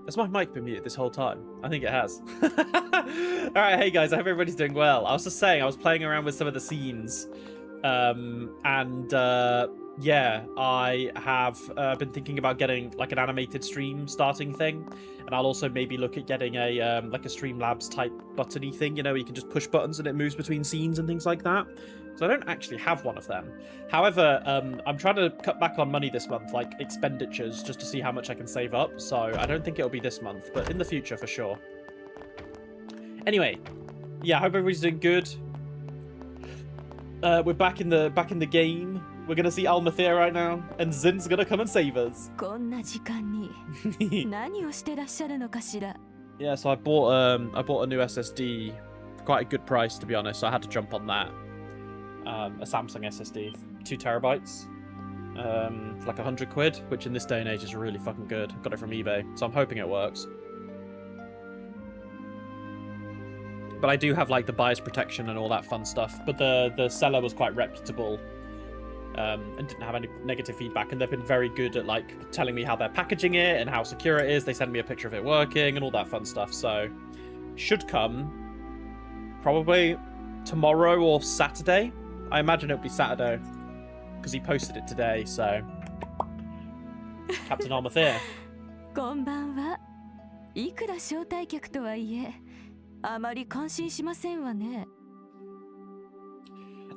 Has my mic been muted this whole time? I think it has. Alright, hey guys, I hope everybody's doing well. I was just saying, I was playing around with some of the scenes. Yeah, I have been thinking about getting like an animated stream starting thing. And I'll also maybe look at getting a like a Streamlabs type buttony thing, you know, where you can just push buttons and it moves between scenes and things like that. So I don't actually have one of them. However, I'm trying to cut back on money this month, like expenditures, just to see how much I can save up. So I don't think it'll be this month, but in the future for sure. Anyway, yeah, I hope everybody's doing good. We're back in the game. We're gonna see Almathea right now, and Zin's gonna come and save us. Yeah, so I bought a new SSD for quite a good price, to be honest. So I had to jump on that. A Samsung SSD, 2 terabytes, for like 100 quid, which in this day and age is really fucking good. I got it from eBay, so I'm hoping it works. But I do have like the BIOS protection and all that fun stuff. But the seller was quite reputable, and didn't have any negative feedback. And they've been very good at like telling me how they're packaging it and how secure it is. They send me a picture of it working and all that fun stuff. So should come probably tomorrow or Saturday. I imagine it'll be Saturday because he posted it today. So Captain Almathea. こんばんは。いくら招待客とはいえ、あまり感心しませんわね。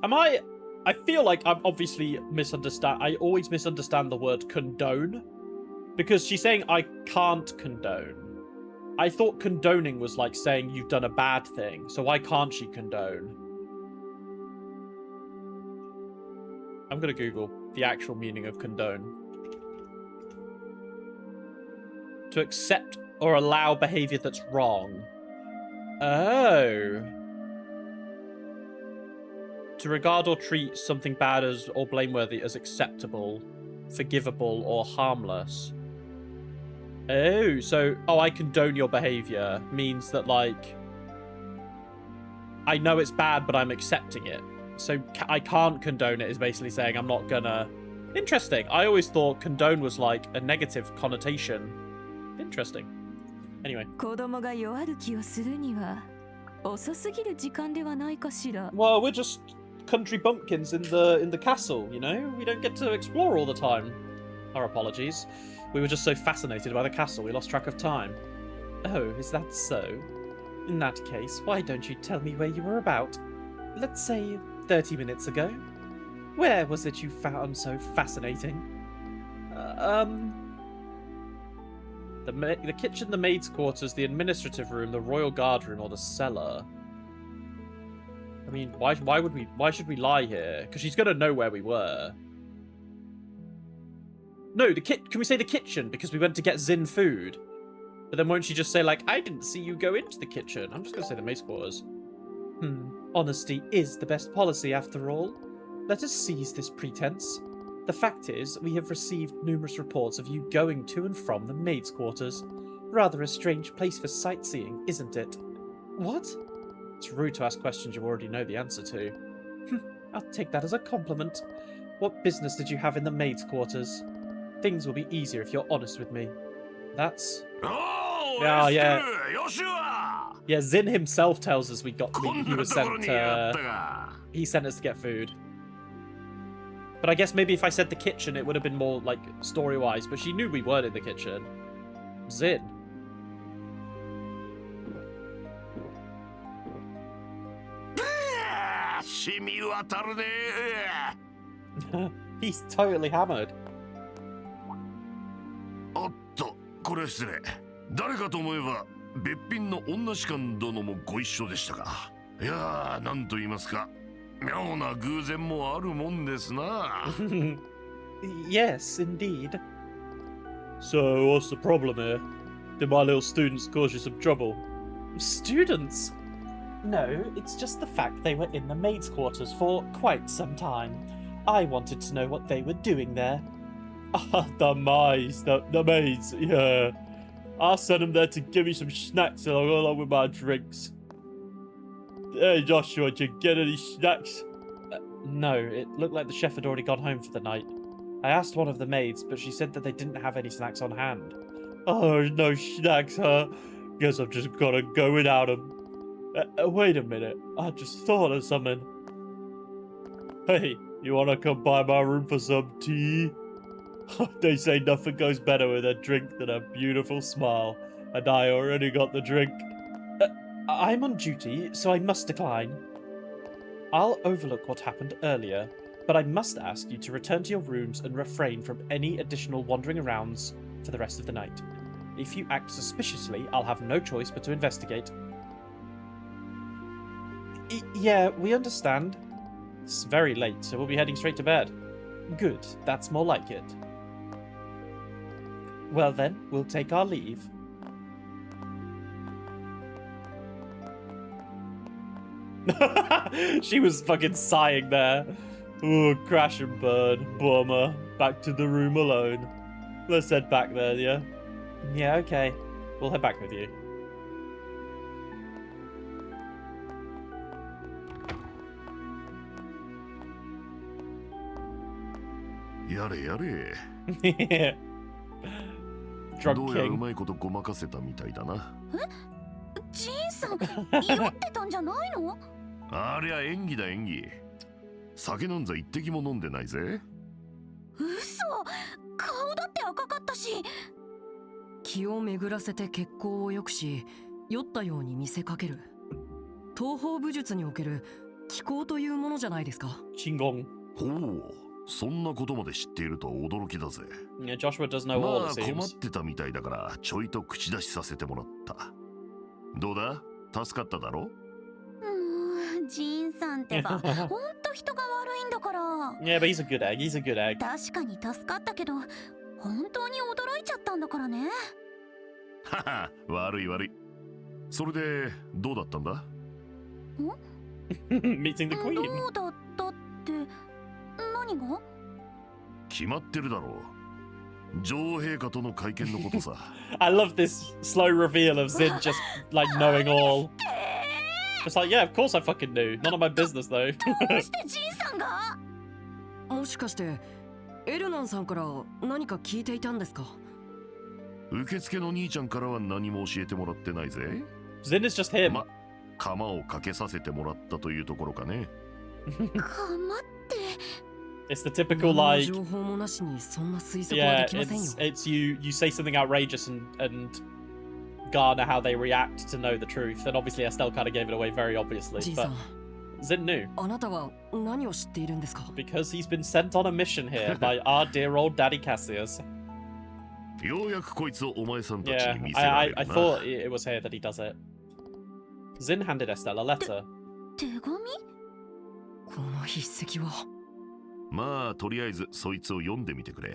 I feel like I'm obviously I always misunderstand the word condone. Because she's saying I can't condone. I thought condoning was like saying you've done a bad thing. So why can't she condone? I'm gonna Google the actual meaning of condone. To accept or allow behavior that's wrong. Oh. To regard or treat something bad as or blameworthy as acceptable, forgivable, or harmless. Oh, so I condone your behavior means that like I know it's bad, but I'm accepting it. So I can't condone it is basically saying I'm not gonna... Interesting. I always thought condone was like a negative connotation. Interesting. Anyway. 子供が弱る気をするには遅すぎる時間ではないかしら。 Well, we're just country bumpkins in the castle, you know? We don't get to explore all the time. Our apologies. We were just so fascinated by the castle, we lost track of time. Oh, is that so? In that case, why don't you tell me where you were about? Let's say 30 minutes ago. Where was it you found so fascinating? The kitchen, the maid's quarters, the administrative room, the royal guard room, or the cellar. I mean, why should we lie here? Because she's gonna know where we were. No, can we say the kitchen? Because we went to get Zin food. But then won't she just say, like, I didn't see you go into the kitchen? I'm just gonna say the maid's quarters. Honesty is the best policy after all. Let us seize this pretense. The fact is, we have received numerous reports of you going to and from the maid's quarters. Rather a strange place for sightseeing, isn't it? What? It's rude to ask questions you already know the answer to. I'll take that as a compliment. What business did you have in the maid's quarters? Things will be easier if you're honest with me. That's... Oh, yeah. Yeah, Zin himself tells us he was sent, he sent us to get food. But I guess maybe if I said the kitchen, it would have been more, like, story-wise. But she knew we weren't in the kitchen. Zin. He's totally hammered. おっと、これは失礼。誰かと思えば、別品の女士官殿もご一緒でしたか。いやー、なんと言いますか。妙な偶然もあるもんですな。Yes, indeed. So, what's the problem here? Did my little students cause you some trouble? Students? No, it's just the fact they were in the maid's quarters for quite some time. I wanted to know what they were doing there. Ah, the maids, yeah. I sent them there to give me some snacks along with my drinks. Hey Joshua, did you get any snacks? No, it looked like the chef had already gone home for the night. I asked one of the maids, but she said that they didn't have any snacks on hand. Oh, no snacks, huh? Guess I've just gotta go without them. Wait a minute, I just thought of something. Hey, you wanna come by my room for some tea? They say nothing goes better with a drink than a beautiful smile, and I already got the drink. I'm on duty, so I must decline. I'll overlook what happened earlier, but I must ask you to return to your rooms and refrain from any additional wandering arounds for the rest of the night. If you act suspiciously, I'll have no choice but to investigate. Yeah, we understand. It's very late, so we'll be heading straight to bed. Good, that's more like it. Well then, we'll take our leave. She was fucking sighing there. Oh, crash and burn, bummer. Back to the room alone. Let's head back there, yeah? Yeah, okay. We'll head back with you.やれやれ。Drunk どうやらう King. まいことごまかせたみたいだな。ジンさん、酔ってたんじゃないの？ありゃ演技だ演技。酒なんざ一滴も飲んでないぜ。嘘、顔だって赤かったし。気を巡らせて血行を良くし、酔ったように見せかける。東方武術における気功というものじゃないですか。Qigong. ほう、そんなことまで知っているとは驚きだぜ。Yeah, Joshua does know all, ま it あ困 seems. ってたみたいだからちょいと口出しさせてもらった。どうだ？助かっただろ？ジンさんってば、ほんと人が悪いんだから。Yeah, but he's a good egg. He's a good egg. 確かに助かったけど、本当に驚いちゃったんだからね。はは、悪い悪い。それでどうだったんだ？Meeting the Queen. どうだったって何が？決まってるだろう。女王陛下との会見のことさ。I love this slow reveal of Zin just like knowing all. Just like, yeah, of course I fucking knew. None of my business, though. どうしてジンさんが？もしかしてエルナンさんから何か聞いていたんですか？受付の兄ちゃんからは何も教えてもらってないぜ。 Zin is just him. 釜をかけさせてもらったというところかね。釜って？ It's the typical 何の like, 情報もなしにそんな推測は yeah, できませんよ。 it's you say something outrageous and garner how they react to know the truth. And obviously Estelle kind of gave it away very obviously. ジンさ But ん、 Zin knew あなたは何を知っているんですか？ because he's been sent on a mission here by our dear old daddy Cassius. ようやくこいつをお前さんたち Yeah, に見せら I れるな。 thought it was here that he does it. Zin handed Estelle a letter. 手紙？この筆跡は。まあとりあえずそいつを読んでみてくれ。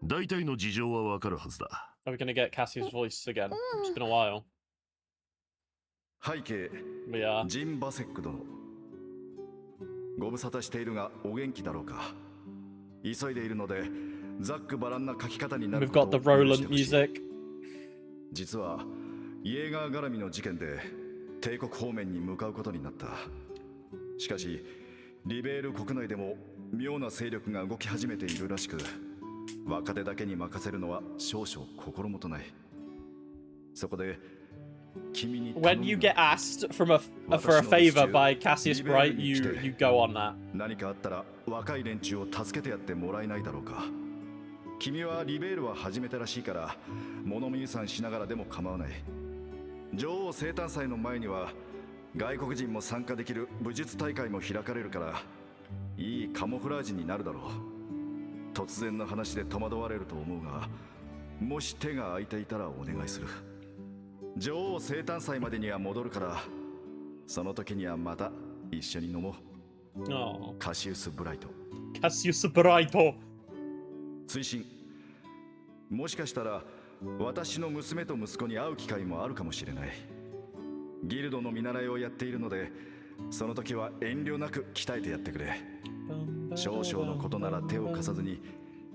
大体の事情はわかるはずだ。 Are we gonna get Cassius' voice again? It's been a while. 背景 We are. ジン・バセック殿、ご無沙汰しているがお元気だろうか。急いでいるのでざっくばらんな書き方になる We've こ got と the を許して Roland ほしい。 music. 実はイエーガー絡みの事件で帝国方面に向かうことになった。しかしリベール国内でも妙な勢力が動き始めているらしく、若手だけに任せるのは少々心もとない。そこで君に When you get asked for a favor by Cassius Bright, you go on that. 何かあったら若い連中を助けてやってもらえないだろうか。君はリベールは初めてらしいから物見遊山しながらでも構わない。女王生誕祭の前には外国人も参加できる武術大会も開かれるから、いいカモフラージュになるだろう。突然の話で戸惑われると思うが、もし手が空いていたらお願いする。女王生誕祭までには戻るから、その時にはまた一緒に飲もう。 Oh, カシウス・ブライト。 Cassius Bright. 推進。もしかしたら私の娘と息子に会う機会もあるかもしれない。ギルドの見習いをやっているので、その時は遠慮なく鍛えてやってくれ。少々のことなら手を貸さずに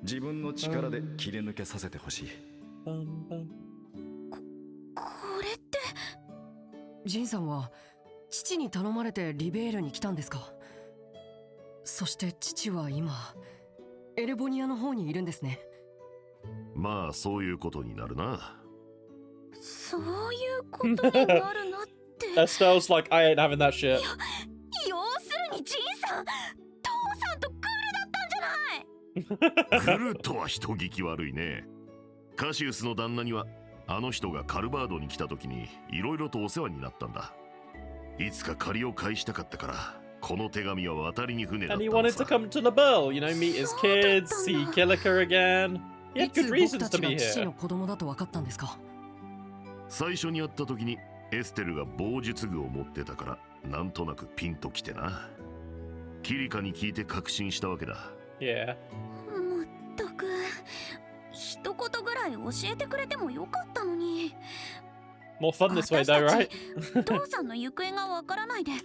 自分の力で切り抜けさせてほしい。これって？ジンさんは父に頼まれてリベールに来たんですか？そして父は今エルボニアの方にいるんですね。まあそういうことになるな。そういうことになるなって。 Estelle's like, I ain't having that shit. 要するにジンさん、父さんとグルだったんじゃない？グルとは人聞き悪いね。カシウスの旦那にはあの人がカルバードに来た時にいろいろとお世話になったんだ。いつか借りを返したかったからこの手紙は渡りに船だっ And た he の wanted to さ。 come to the Burl, you know, meet his kids, see Killiker again. He い had つ good 僕 reasons た to ちが be 父 here. の子供だと分かったんですか？最初に会った時にエステルが棒術具を持ってたからなんとなくピンときてな。キリカに聞いて確信したわけだ。 Yeah. まったく、一言ぐらい教えてくれてもよかったのに。 More fun this way, though, 私 right? たち父さんの行方がわからないでずっ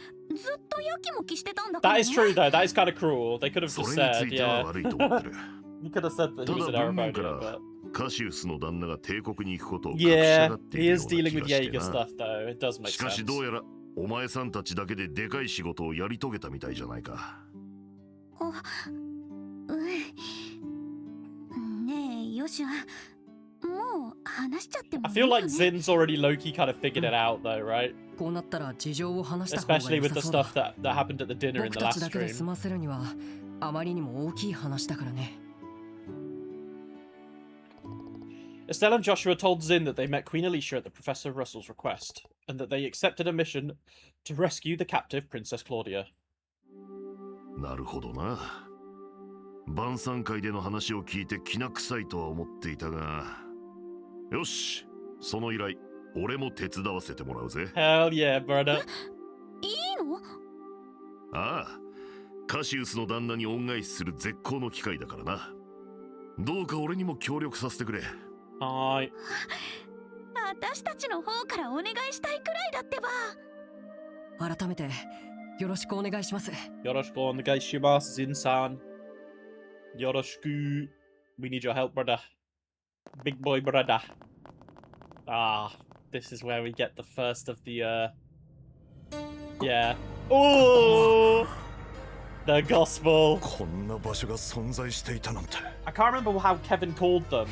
とやきもきしてたんだからね。 That is true, though. That is kind of cruel. They could have そ just れにつ said, いては yeah. 悪いと思ってる。 You could have said that た he was だ in 文面か Arabia, ら but カシウスの旦那が帝国に行くことを隠しや yeah, がってい he るよう is な dealing 気 with がして Jaeger な。 stuff, though. It does make しかし sense. どうやらお前さんたちだけででかい仕事をやり遂げたみたいじゃないか。ねえ、ヨシュ、もう話しちゃっても I いいよ feel ね。 like Zin's already low-key kind of figured it out, though, right? こうなったら事情を話した方が Especially 良 with さ the そうだ。 stuff that happened at the dinner in 僕 the たち last だけで stream. 済ませるにはあまりにも大きい話だからね。Estelle and Joshua told Zin that they met Queen Alicia at the Professor Russell's request, and that they accepted a mission to rescue the captive Princess Claudia. なるほどな。晩餐会での話を聞いてきな臭いとは思っていたが、よし、その依頼俺も手伝わせてもらうぜ。 Hell yeah, brother. いいの？ああ、カシウスの旦那に恩返しする絶好の機会だからな。どうか俺にも協力させてくれ。Hi. 私たちの方からお願いしたいくらいだってば。改めてよろしくお願いします。 Yoroshiku onegaishimasu, Zin-san. Yoroshiku. We need your help, brother. Big boy brother. Ah, this is where we get the first of the Yeah. Oh, the gospel. こんな場所が存在していたなんて。 I can't remember how Kevin called them.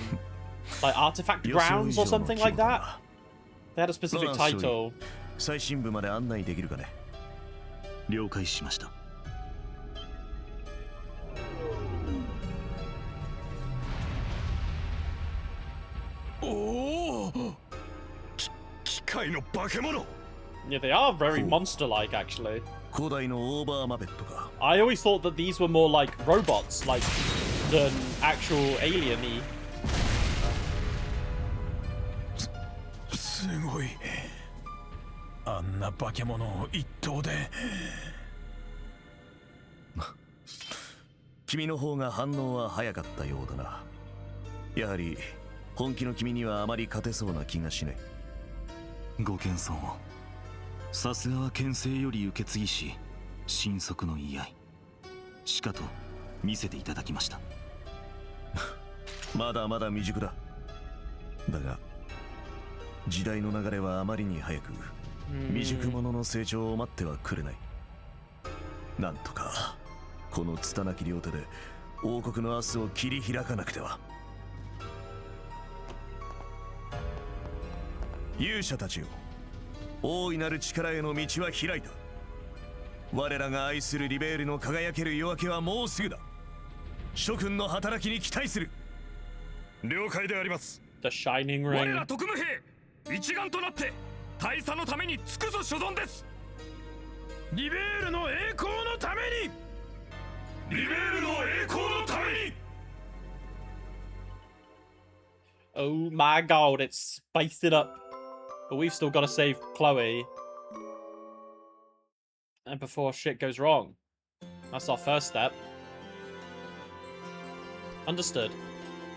Like artifact grounds or something like that. They had a specific title. 最深部まで案内できるかね。了解しました。おお、機械の化け物。 Yeah, they are very monster-like, actually. 古代のオーバーマペットか。 I always thought that these were more like robots, like than actual alien-y. すごい。あんな化け物を一頭で。君の方が反応は早かったようだな。やはり本気の君にはあまり勝てそうな気がしない。ご謙遜を。さすがは牽制より受け継ぎし、神速の居合。しかと見せていただきました。まだまだ未熟だ。だが時代の流れはあまりに早く、未熟者の成長を待ってはくれない。なんとかこの拙き両手で王国の明日を切り開かなくては。勇者たちよ、大いなる力への道は開いた。我らが愛するリベールの輝ける夜明けはもうすぐだ。諸君の働きに期待する。了解であります。 The Shining 我 Ring. ら特務兵一丸となって大佐のために尽くす所存です。リベールの栄光のために。リベールの栄光のために。 Oh my god, it's spiced it up. But we've still got to save Kloe. And before shit goes wrong. That's our first step. Understood.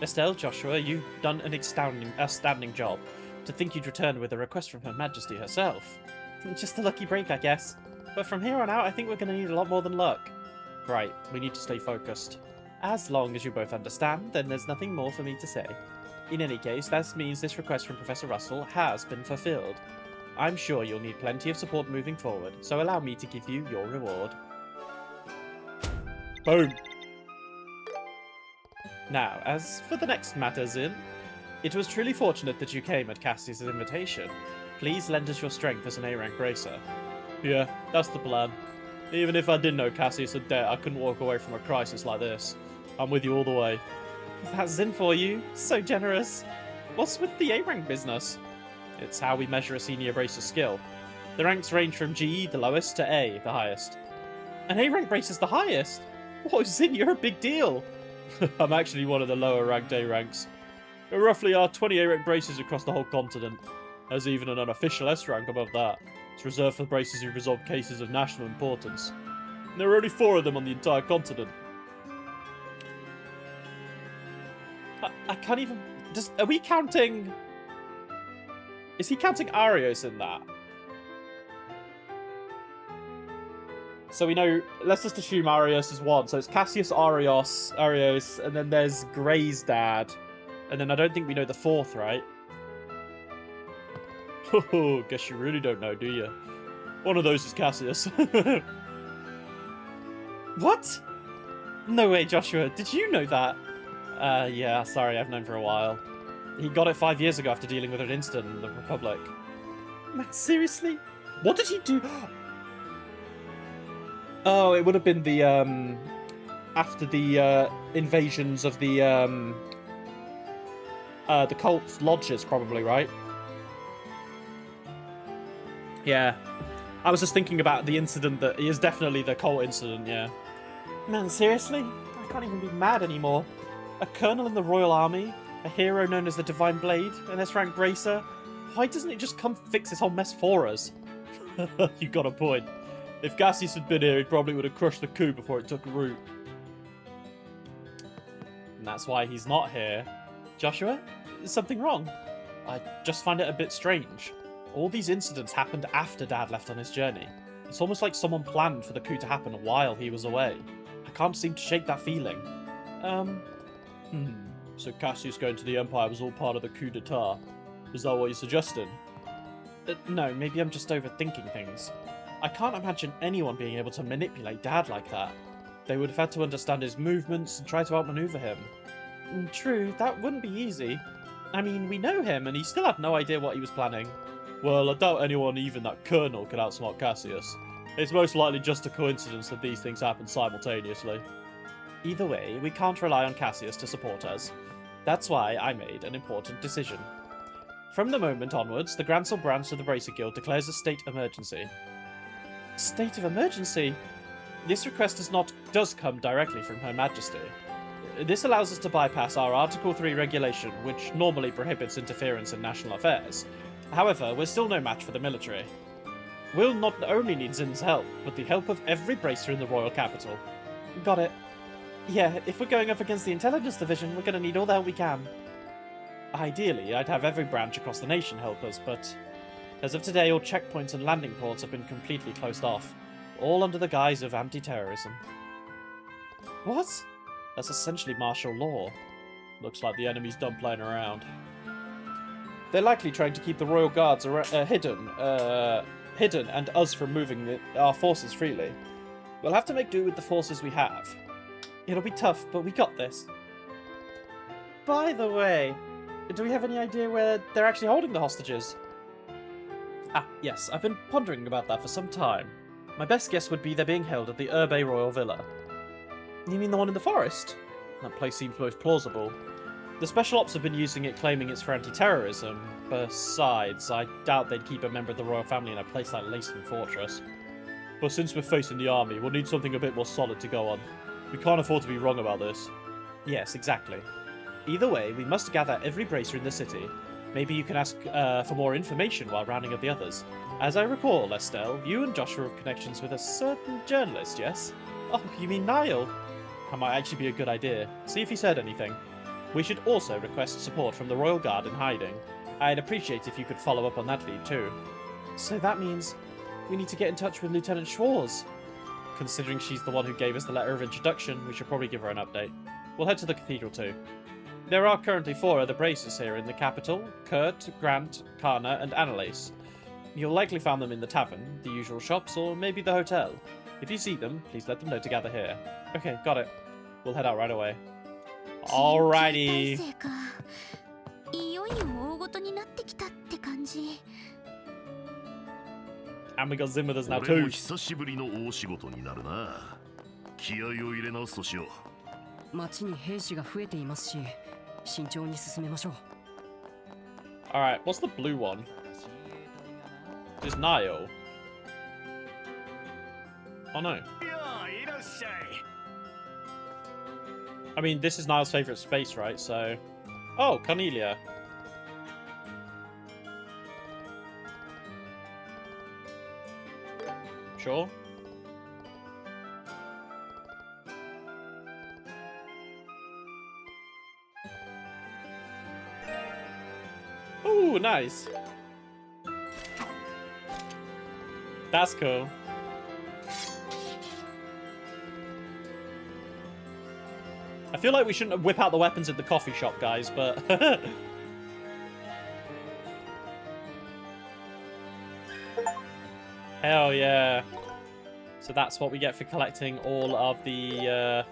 Estelle, Joshua, you've done an astounding job. To think you'd return with a request from Her Majesty herself. Just a lucky break, I guess. But from here on out, I think we're going to need a lot more than luck. Right, we need to stay focused. As long as you both understand, then there's nothing more for me to say. In any case, that means this request from Professor Russell has been fulfilled. I'm sure you'll need plenty of support moving forward, so allow me to give you your reward. Boom! Now, as for the next matters in, it was truly fortunate that you came at Cassie's invitation. Please lend us your strength as an A-rank bracer. Yeah, that's the plan. Even if I didn't know Cassius had debt, I couldn't walk away from a crisis like this. I'm with you all the way. That's in for you. So generous. What's with the A-rank business? It's how we measure a senior bracer's skill. The ranks range from G, the lowest, to A, the highest. An A-rank bracer's the highest? Whoa, Zin, you're a big deal. I'm actually one of the lower ranked A ranks. There roughly are 20 A rank braces across the whole continent. There's even an unofficial S rank above that. It's reserved for braces who resolve cases of national importance. And there are only 4 of them on the entire continent. I can't even... Are we counting... Is he counting Arios in that? So we know, let's just assume Arios is 1. So it's Cassius, Arios, and then there's Gray's dad. And then I don't think we know the 4th, right? Oh, guess you really don't know, do you? One of those is Cassius. What? No way, Joshua. Did you know that? Yeah, sorry, I've known for a while. He got it 5 years ago after dealing with an incident in the Republic. Man, seriously? What did he do? Oh, it would have been the, after the, invasions of the cult lodges, probably, right? Yeah. I was just thinking about the incident that... It is definitely the cult incident, yeah. Man, seriously? I can't even be mad anymore. A colonel in the Royal Army, a hero known as the Divine Blade, an S-rank bracer. Why doesn't it just come fix this whole mess for us? You got a point. If Cassius had been here, he probably would have crushed the coup before it took root. And that's why he's not here. Joshua, is something wrong? I just find it a bit strange. All these incidents happened after Dad left on his journey. It's almost like someone planned for the coup to happen while he was away. I can't seem to shake that feeling. So Cassius going to the Empire was all part of the coup d'etat. Is that what you're suggesting? No, maybe I'm just overthinking things. I can't imagine anyone being able to manipulate Dad like that. They would have had to understand his movements and try to outmaneuver him. True, that wouldn't be easy. I mean, we know him, and he still had no idea what he was planning. Well, I doubt anyone, even that Colonel, could outsmart Cassius. It's most likely just a coincidence that these things happen simultaneously. Either way, we can't rely on Cassius to support us. That's why I made an important decision. From the moment onwards, the Grancel branch of the Bracer Guild declares a state emergency. State of emergency? This request does come directly from Her Majesty. This allows us to bypass our Article 3 regulation, which normally prohibits interference in national affairs. However, we're still no match for the military. We'll not only need Zin's help, but the help of every bracer in the royal capital. Got it. Yeah, if we're going up against the intelligence division, we're gonna need all the help we can. Ideally, I'd have every branch across the nation help us, but as of today, all checkpoints and landing ports have been completely closed off, all under the guise of anti-terrorism. What? That's essentially martial law. Looks like the enemy's done playing around. They're likely trying to keep the royal guards hidden and us from moving our forces freely. We'll have to make do with the forces we have. It'll be tough, but we got this. By the way, do we have any idea where they're actually holding the hostages? Ah, yes, I've been pondering about that for some time. My best guess would be they're being held at the Urbe Royal Villa. You mean the one in the forest? That place seems most plausible. The Special Ops have been using it, claiming it's for anti-terrorism. Besides, I doubt they'd keep a member of the royal family in a place like Lacing Fortress. But since we're facing the army, we'll need something a bit more solid to go on. We can't afford to be wrong about this. Yes, exactly. Either way, we must gather every bracer in the city. Maybe you can ask for more information while rounding up the others. As I recall, Estelle, you and Joshua have connections with a certain journalist, yes? Oh, you mean Niall? That might actually be a good idea. See if he's heard anything. We should also request support from the Royal Guard in hiding. I'd appreciate if you could follow up on that lead too. So that means we need to get in touch with Lieutenant Schwarz. Considering she's the one who gave us the letter of introduction, we should probably give her an update. We'll head to the cathedral too. There are currently 4 other bracers here in the capital: Kurt, Grant, Karna, and Annalise. You'll likely find them in the tavern, the usual shops, or maybe the hotel. If you see them, please let them know to gather here. Okay, got it. We'll head out right away. Alrighty. いよいよ大ごとになってきたって感じ。 And we got Zim with us now 俺も too. 久しぶりの大仕事になるな。気合を入れ直すとしよう。町に兵士が増えていますし、慎重に進めましょう。Alright, what's the blue one? Is Niall? Oh no. I mean, this is Niall's favourite space, right? So... Oh, Cornelia. Sure. Ooh, nice. That's cool. I feel like we shouldn't whip out the weapons at the coffee shop, guys, but... Hell yeah. So that's what we get for collecting all of the...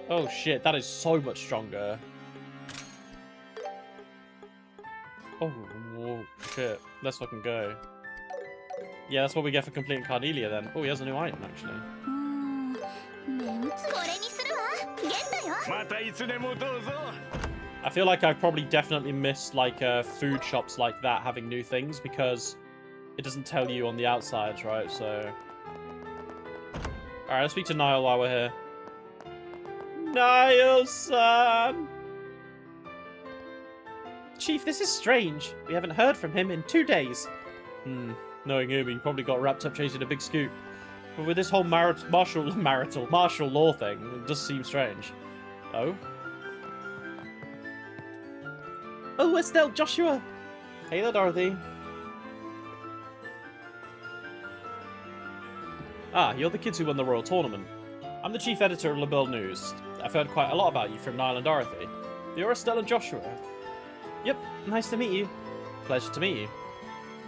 Oh shit, that is so much stronger. Oh, whoa, shit. Let's fucking go. Yeah, that's what we get for completing Cornelia then. Oh, he has a new item, actually. これにするわ。ゲットよ。またいつでもどうぞ。 I feel like I've probably definitely missed like food shops like that having new things because it doesn't tell you on the outsides, right? So, all right, let's speak to Niall while we're here. Niall-san! Chief, this is strange. We haven't heard from him in 2 days. Knowing him, he probably got wrapped up chasing a big scoop. But with this whole martial law thing, it does seem strange. Oh? Oh, Estelle, Joshua! Hey there, Dorothy. Ah, you're the kids who won the Royal Tournament. I'm the chief editor of LaBelle News. I've heard quite a lot about you from Niall and Dorothy. You're Estelle and Joshua. Yep, nice to meet you. Pleasure to meet you.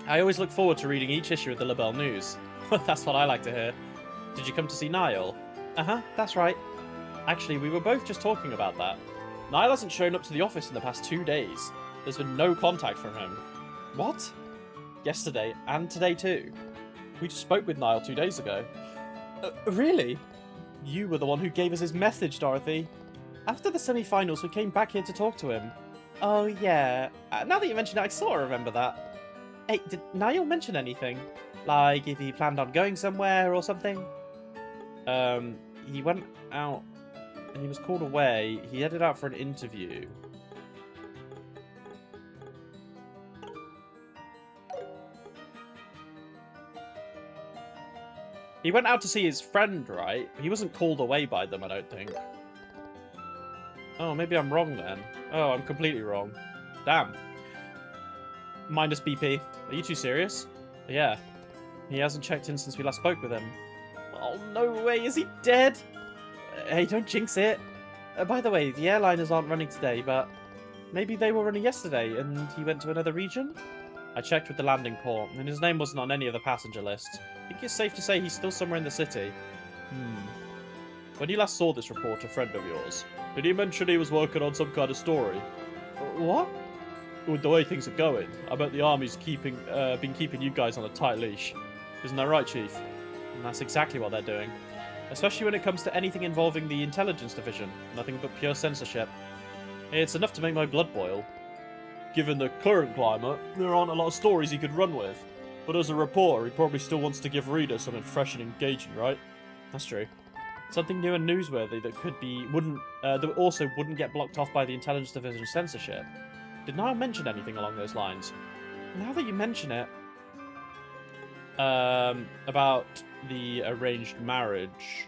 I always look forward to reading each issue of the Labelle News. That's what I like to hear. Did you come to see Niall? Uh-huh, that's right. Actually, we were both just talking about that. Niall hasn't shown up to the office in the past 2 days. There's been no contact from him. What? Yesterday, and today too. We just spoke with Niall 2 days ago. Really? You were the one who gave us his message, Dorothy. After the semi-finals, we came back here to talk to him. Oh, yeah. Now that you mention it, I sort of remember that. Hey, did Niall mention anything? Like, if he planned on going somewhere or something? He went out and he was called away. He headed out for an interview. He went out to see his friend, right? He wasn't called away by them, I don't think. Oh, maybe I'm wrong then. Oh, I'm completely wrong. Damn. Minus BP. Are you too serious? Yeah. He hasn't checked in since we last spoke with him. Oh, no way. Is he dead? Hey, don't jinx it. By the way, the airliners aren't running today, but maybe they were running yesterday and he went to another region? I checked with the landing port, and his name wasn't on any of the passenger lists. I think it's safe to say he's still somewhere in the city. When you last saw this reporter friend of yours, did he mention he was working on some kind of story? What? With the way things are going, I bet the army's been keeping you guys on a tight leash. Isn't that right, Chief? And that's exactly what they're doing. Especially when it comes to anything involving the intelligence division. Nothing but pure censorship. It's enough to make my blood boil. Given the current climate, there aren't a lot of stories he could run with. But as a reporter, he probably still wants to give readers something fresh and engaging, right? That's true. Something new and newsworthy that that also wouldn't get blocked off by the intelligence division censorship. Did Niall mention anything along those lines? Now that you mention it, about the arranged marriage.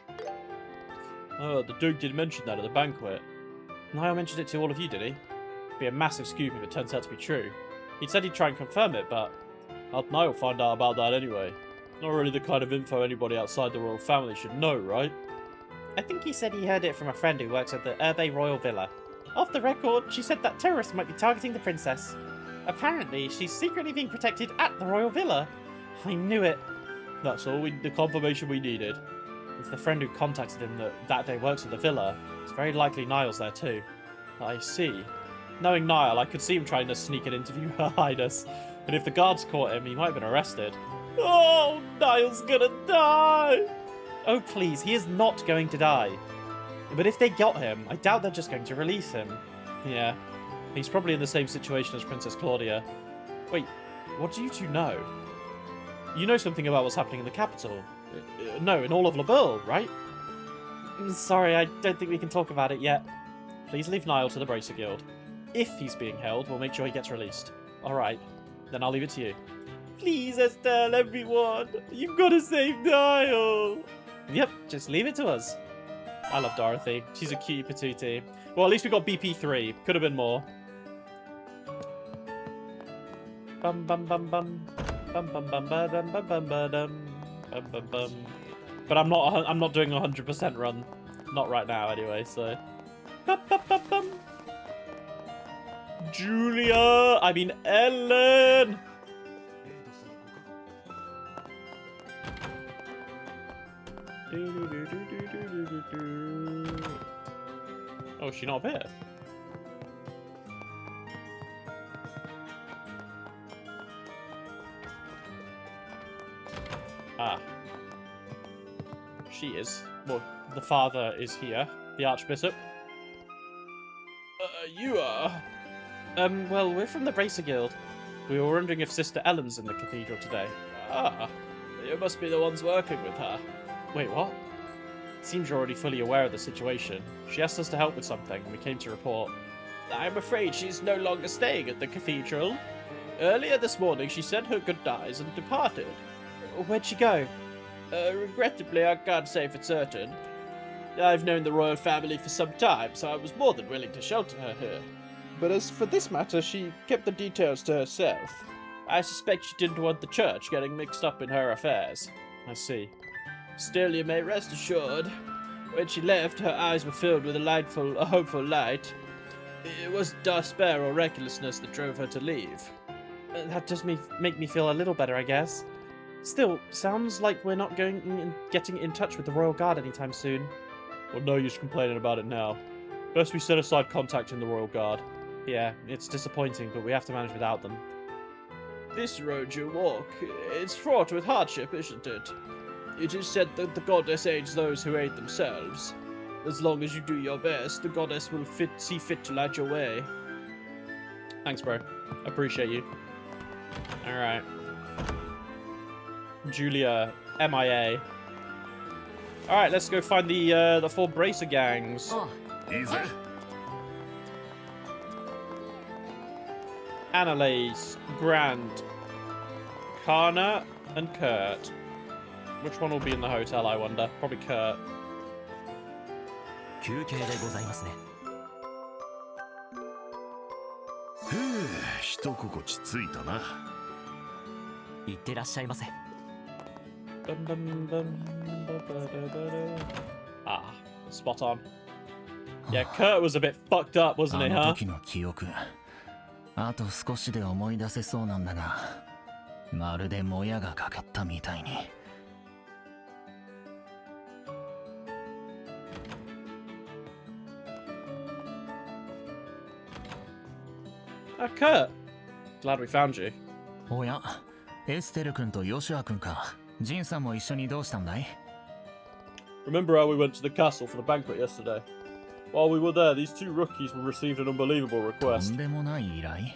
Oh, the Duke did mention that at the banquet. Niall mentioned it to all of you, did he? It'd be a massive scoop if it turns out to be true. He'd said he'd try and confirm it, but how'd Niall find out about that anyway? Not really the kind of info anybody outside the royal family should know, right? I think he said he heard it from a friend who works at the Herbe Royal Villa. Off the record, she said that terrorists might be targeting the princess. Apparently, she's secretly being protected at the Royal Villa. I knew it. That's all the confirmation we needed. If the friend who contacted him that day works at the villa, it's very likely Niall's there too. I see. Knowing Niall, I could see him trying to sneak an interview Her Highness. And if the guards caught him, he might have been arrested. Oh, Niall's gonna die! Oh, please, he is not going to die. But if they got him, I doubt they're just going to release him. Yeah, he's probably in the same situation as Princess Claudia. Wait, what do you two know? You know something about what's happening in the capital. No, in all of Labelle, right? Sorry, I don't think we can talk about it yet. Please leave Niall to the Bracer Guild. If he's being held, we'll make sure he gets released. Alright, then I'll leave it to you. Please, Estelle, everyone! You've got to save Niall! Yep, just leave it to us. I love Dorothy. She's a cutie patootie. Well, at least we got BP3. Could have been more. Bum bum bum bum. Bum bum bum ba dum bum bum ba dum. Bum bum bum. But I'm not doing a 100% run. Not right now anyway, so. Bum bum bum bum. Julia! I mean Ellen! Oh, is she not here? Ah. She is. Well, the father is here. The Archbishop. You are? Well, we're from the Bracer Guild. We were wondering if Sister Ellen's in the cathedral today. Ah. You must be the ones working with her. Wait, what? Seems you're already fully aware of the situation. She asked us to help with something, and we came to report. I'm afraid she's no longer staying at the cathedral. Earlier this morning, she said her goodbyes and departed. Where'd she go? Regrettably, I can't say for certain. I've known the royal family for some time, so I was more than willing to shelter her here. But as for this matter, she kept the details to herself. I suspect she didn't want the church getting mixed up in her affairs. I see. Still, you may rest assured, when she left, her eyes were filled with a hopeful light. It wasn't despair or recklessness that drove her to leave. That does make me feel a little better, I guess. Still, sounds like we're not getting in touch with the Royal Guard anytime soon. Well, no use complaining about it now. Best we set aside contacting the Royal Guard. Yeah, it's disappointing, but we have to manage without them. This road you walk, it's fraught with hardship, isn't it? It is said that the goddess aids those who aid themselves. As long as you do your best, the goddess will see fit to light your way. Thanks, bro. Appreciate you. Alright. Julia, MIA. Alright, let's go find the 4 Bracer gangs. Oh, いいぜ Annalise, Grand, Kana, and Kurt. Which one will be in the hotel, I wonder? Probably Kurt. 休憩でございますね。へえ一心地ついたな。いってらっしゃいませ。Bum, bum, bum, ah, spot on. Yeah, Kurt was a bit fucked up, wasn't he, あの huh? 時の記憶あと少しで思い出せそうなんだがまるでもやがかかったみたいに Kurt. Glad we found you. おやエステル君とヨシュア君かジンさんも一緒にどうしたんだい Remember how we went to the castle for the banquet yesterday? While we were there, these 2 rookies received an unbelievable と request. んでもない依頼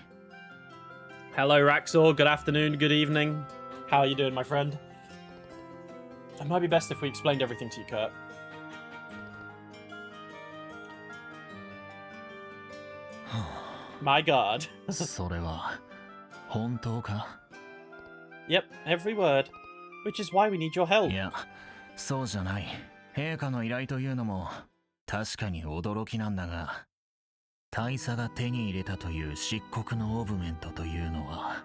Hello, Raxor. Good afternoon, good evening. How are you doing, my friend? It might be best if we explained everything to you, Kurt. My god. それは本当か Yep, every word. Which is why we need your help. いやそうじゃない陛下の依頼というのも確かに驚きなんだが大佐が手に入れたという漆黒のオーブメントというのは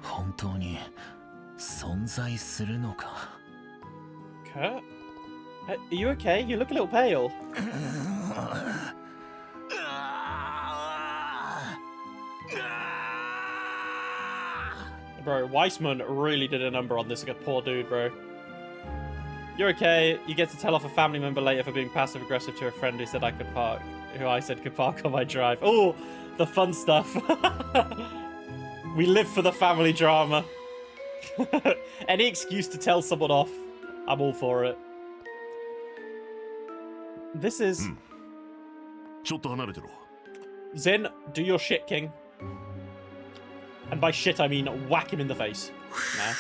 本当に存在するのか Kurt? Are you okay? You look a little pale. Bro, Weissman really did a number on this poor dude, bro. You're okay. You get to tell off a family member later for being passive aggressive to a friend who said I could park. Who I said could park on my drive. Oh, the fun stuff. We live for the family drama. Any excuse to tell someone off, I'm all for it. This is ちょっと離れてろ Zin, do your shit, King. And by shit, I mean whack him in the face. Nah.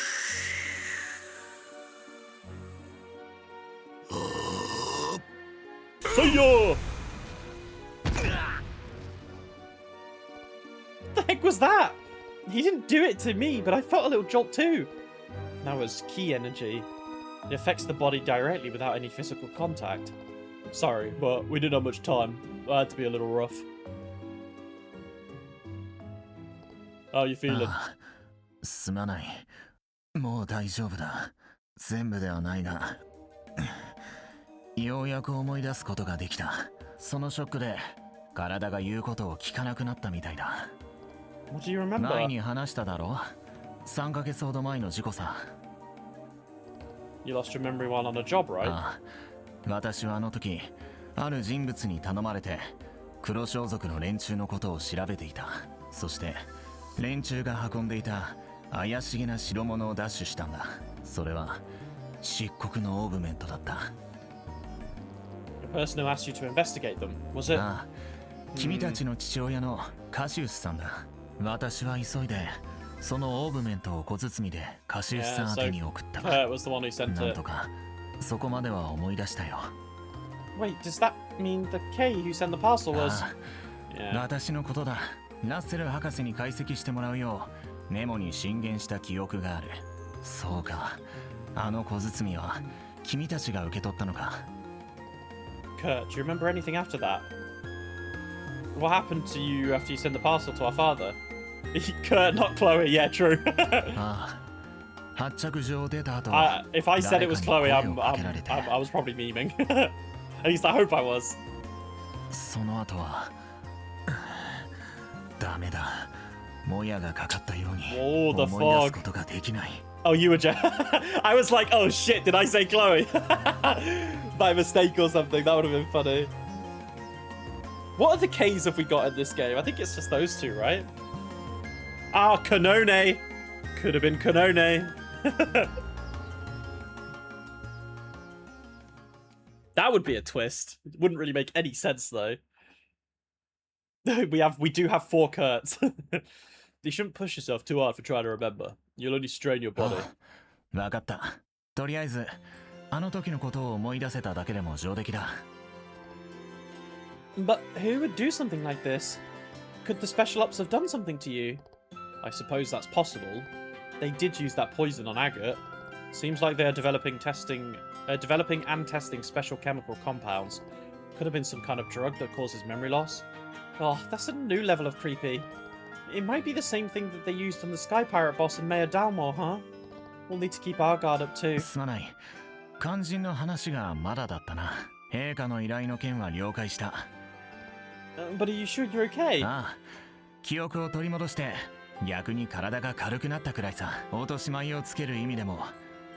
See ya! What the heck was that? He didn't do it to me, but I felt a little jolt too. That was key energy. It affects the body directly without any physical contact. Sorry, but we didn't have much time. I had to be a little rough. How are you feeling? ああすまないもう大丈夫だ全部ではないがようやく思い出すことができたそのショックで体が言うことを聞かなくなったみたいだ What do you remember? 前に話しただろ3ヶ月ほど前の事故さ You lost your memory while on a job, right? ああ私はあの時ある人物に頼まれて黒装束の連中のことを調べていたそして連中が運んでいた怪しげな代物を奪取したんだそれは漆黒のオーブメントだった The person who asked you to investigate them, was it? ああ君たちの父親のカシウスさんだ私は急いでそのオーブメントを小包でカシウスさん宛てに送ったが Kurt was the one who sent なん it. とかそこまでは思い出したよ Wait, does that mean the K who sent the parcel was... ああ Yeah. 私のことだラッセル博士に解析してもらうようメモに進言した記憶があるそうかあの小包は君たちが受け取ったのか Kurt, do you remember anything after that? What happened to you after you sent the parcel to our father? Kurt, not Kloe. Yeah, true. ああ発着場を出た後 If I said it was Kloe, 誰かに声をかけられて I was probably memeing. At least I hope I was. その後はダメだもやがかかったように Oh, the 思い出す fog. ことができない。 Oh, you were I was like, oh shit, did I say Chloe? By mistake or something. That would have been funny. What other Ks have we got in this game? I think it's just those two, right? Ah, Kanone. Could have been Kanone. That would be a twist. It wouldn't really make any sense though. We do have 4 Kurts. You shouldn't push yourself too hard for trying to remember. You'll only strain your body. わかった。とりあえずあの時のことを思い出せただけでも上出来だ。 But who would do something like this? Could the special ops have done something to you? I suppose that's possible. They did use that poison on Agate. Seems like they are developing and testing special chemical compounds. Could have been some kind of drug that causes memory loss. Oh, that's a new level of creepy. It might be the same thing that they used on the Sky Pirate boss in Mayor Dalmor, huh? We'll need to keep our guard up too. すまない。肝心の話がまだだったな。陛下の依頼の件は了解した。But are you sure you're okay? ああ、記憶を取り戻して逆に体が軽くなったくらいさ。落とし前をつける意味でも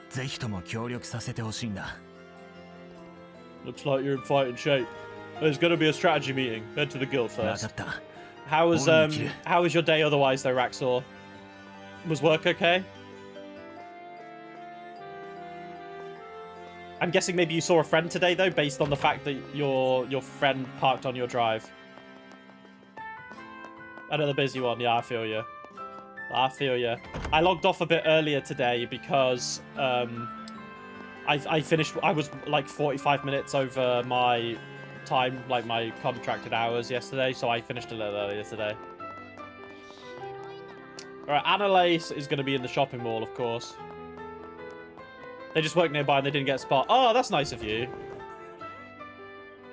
ぜひとも協力させてほしいんだ。 Looks like you're in fighting shape. There's gonna be a strategy meeting. Head to the guild わ first. かった。 How was your day otherwise though, Raxor? Was work okay? I'm guessing maybe you saw a friend today though, based on the fact that your friend parked on your drive. Another busy one, yeah, I feel you. I feel you. I logged off a bit earlier today because I finished. I was like 45 minutes over my time, like my contracted hours yesterday, so I finished a little earlier today. Alright, Annalise is going to be in the shopping mall, of course. They just work nearby and they didn't get a spot. Oh, that's nice of you.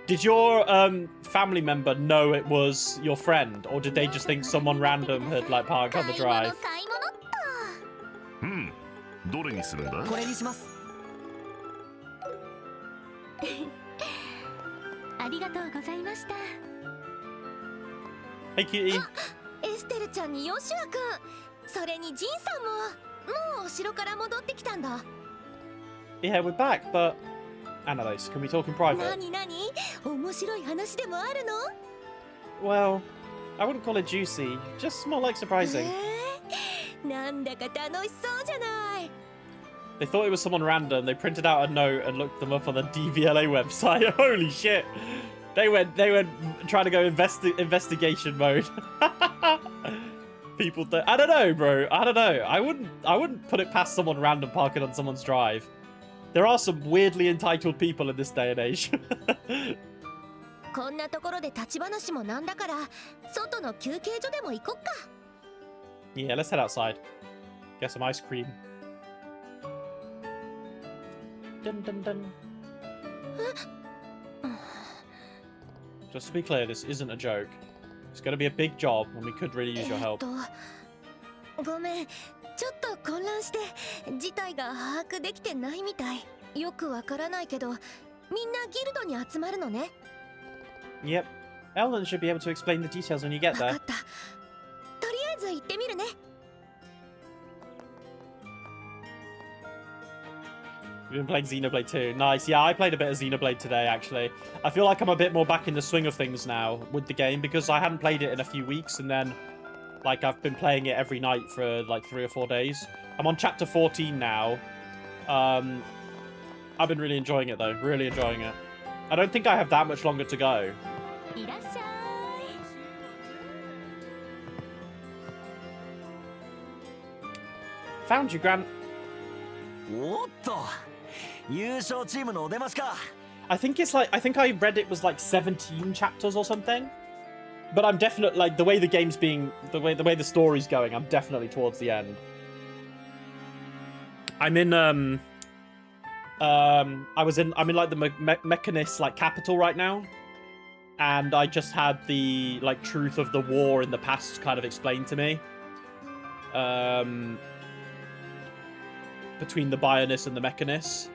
Did your family member know it was your friend, or did they just think someone random had like parked on the drive? どれにするんだ？これにします。ありがとうございました。 Hey, cutie. エステルちゃんにヨシュアくん、それにジンさんももうお城から戻ってきたんだ。 Yeah, we're back, but Annalise, can we talk in private? 何面白い話でもあるの？ Well, I wouldn't call it juicy, just more like surprising. なんだか楽しそうじゃない。 They thought it was someone random. They printed out a note and looked them up on the DVLA website. Holy shit! They went trying to go investigation mode. People, I don't know, bro. I don't know. I wouldn't put it past someone random parking on someone's drive. There are some weirdly entitled people in this day and age. こんなところで立ち話もなんだから、外の休憩所でも行こっか。 Yeah, let's head outside. Get some ice cream. Dun, dun, dun. Just to be clear, this isn't a joke. It's going to be a big job and we could really use your help. ごめん、ちょっと混乱して事態が把握できてないみたい。よくわからないけど、みんなギルドに集まるのね。 Yep. Ellen should be able to explain the details when you get わ there. かった。とりあえず行ってみるね。 You've been playing Xenoblade 2. Nice. Yeah, I played a bit of Xenoblade today, actually. I feel like I'm a bit more back in the swing of things now with the game because I hadn't played it in a few weeks and then, like, I've been playing it every night for, like, 3 or 4 days. I'm on chapter 14 now. I've been really enjoying it, though. Really enjoying it. I don't think I have that much longer to go. いらっしゃい。 Found you, Grant. おっと、優勝チームのお出ましか。 I think I read it was like 17 chapters or something. But I'm definitely, like, the way the game's being, the way the story's going, I'm definitely towards the end. I'm in I'm in like the Mechanist like capital right now, and I just had the like truth of the war in the past kind of explained to me. Between the Bionists and the Mechanists.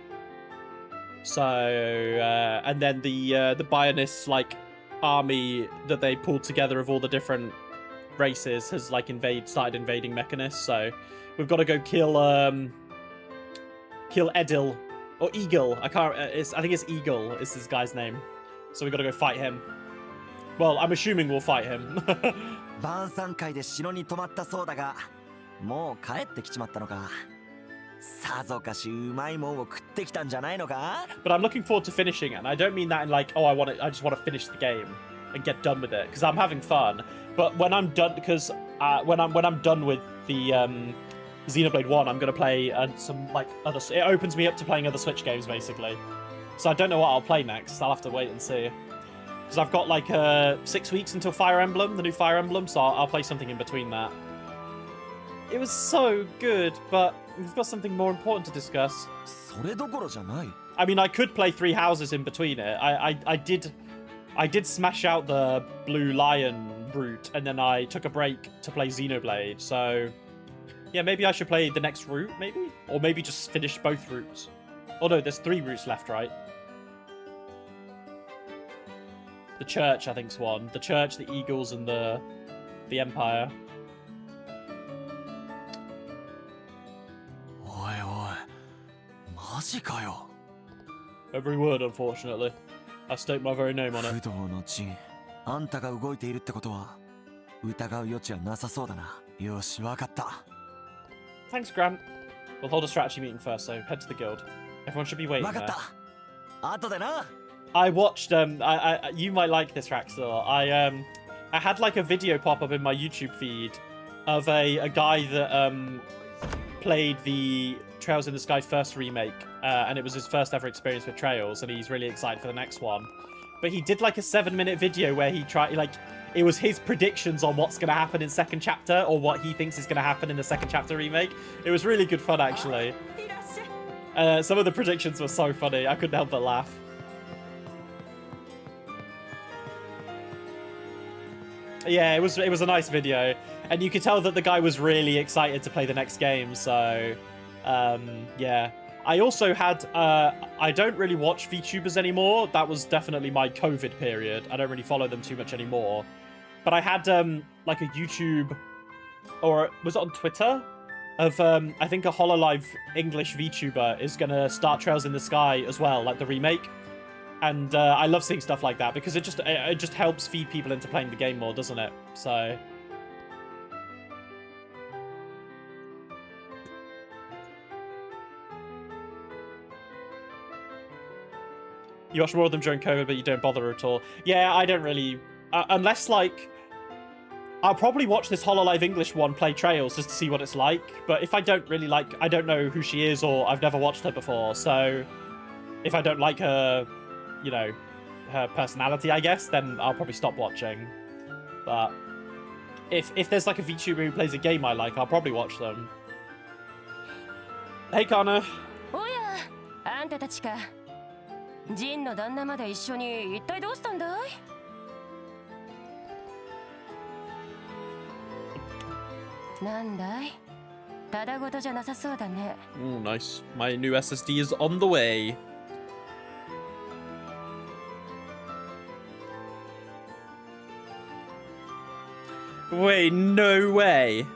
So and then the Bionists like army that they pulled together of all the different races has like started invading Mechanists. So we've got to go kill Edil or Eagle. I think it's Eagle is this guy's name. So we got to go fight him. Well, I'm assuming we'll fight him. 晩餐会で城に泊まったそうだが、もう帰ってきちまったのか。さぞかしうまいもんを食ってきたんじゃないのか。But I'm looking forward to finishing it, and I don't mean that in like, oh, I just want to finish the game and get done with it, because I'm having fun. But when I'm done, because when I'm done with the Xenoblade 1, I'm gonna play some like other. It opens me up to playing other Switch games basically. So I don't know what I'll play next. I'll have to wait and see. Because I've got like 6 weeks until Fire Emblem, the new Fire Emblem, so I'll play something in between that. It was so good, but we've got something more important to discuss. それどころじゃない。I mean, I could play 3 houses in between it. I did smash out the Blue Lion route, and then I took a break to play Xenoblade. So, yeah, maybe I should play the next route, maybe? Or maybe just finish both routes. Oh no, there's 3 routes left, right? The Church, I think's one. The Church, the Eagles, and the Empire. おいおい、マジかよ。Every word, unfortunately. I staked my very name on 不 it. 動の陣、あんたが動いているってことは疑う余地はなさそうだな。よし、わかった。Thanks, Grant. We'll hold a strategy meeting first, so head to the guild. Everyone should be waiting わかっ there. た。後でな。I watched you might like this, Raxor. I had like a video pop up in my YouTube feed of a guy that played the Trails in the Sky first remake, and it was his first ever experience with Trails, and he's really excited for the next one. But he did like a 7-minute video where he tried it was his predictions on what's going to happen in second chapter, or what he thinks is going to happen in the second chapter remake. It was really good fun, actually. Some of the predictions were so funny. I couldn't help but laugh. Yeah, it was a nice video, and you could tell that the guy was really excited to play the next game. So, yeah. I also had I don't really watch VTubers anymore. That was definitely my COVID period. I don't really follow them too much anymore. But I had like a YouTube, or was it on Twitter, of I think a HoloLive English VTuber is gonna start Trails in the Sky as well, like the remake. And I love seeing stuff like that because it just helps feed people into playing the game more, doesn't it? So. You watch more of them during COVID, but you don't bother at all. Yeah, I don't really... unless, like... I'll probably watch this HoloLive English one play Trails just to see what it's like. But if I don't really like... I don't know who she is, or I've never watched her before. So, if I don't like her, you know, her personality, I guess, then I'll probably stop watching. But if there's like a VTuber who plays a game I like, I'll probably watch them. Hey, Connor. おや、あんたたちか。ジンの旦那まで一緒に一体どうしたんだい？なんだい？ただごとじゃなさそうだね。Oh, nice. My new SSD is on the way. Wait, no way.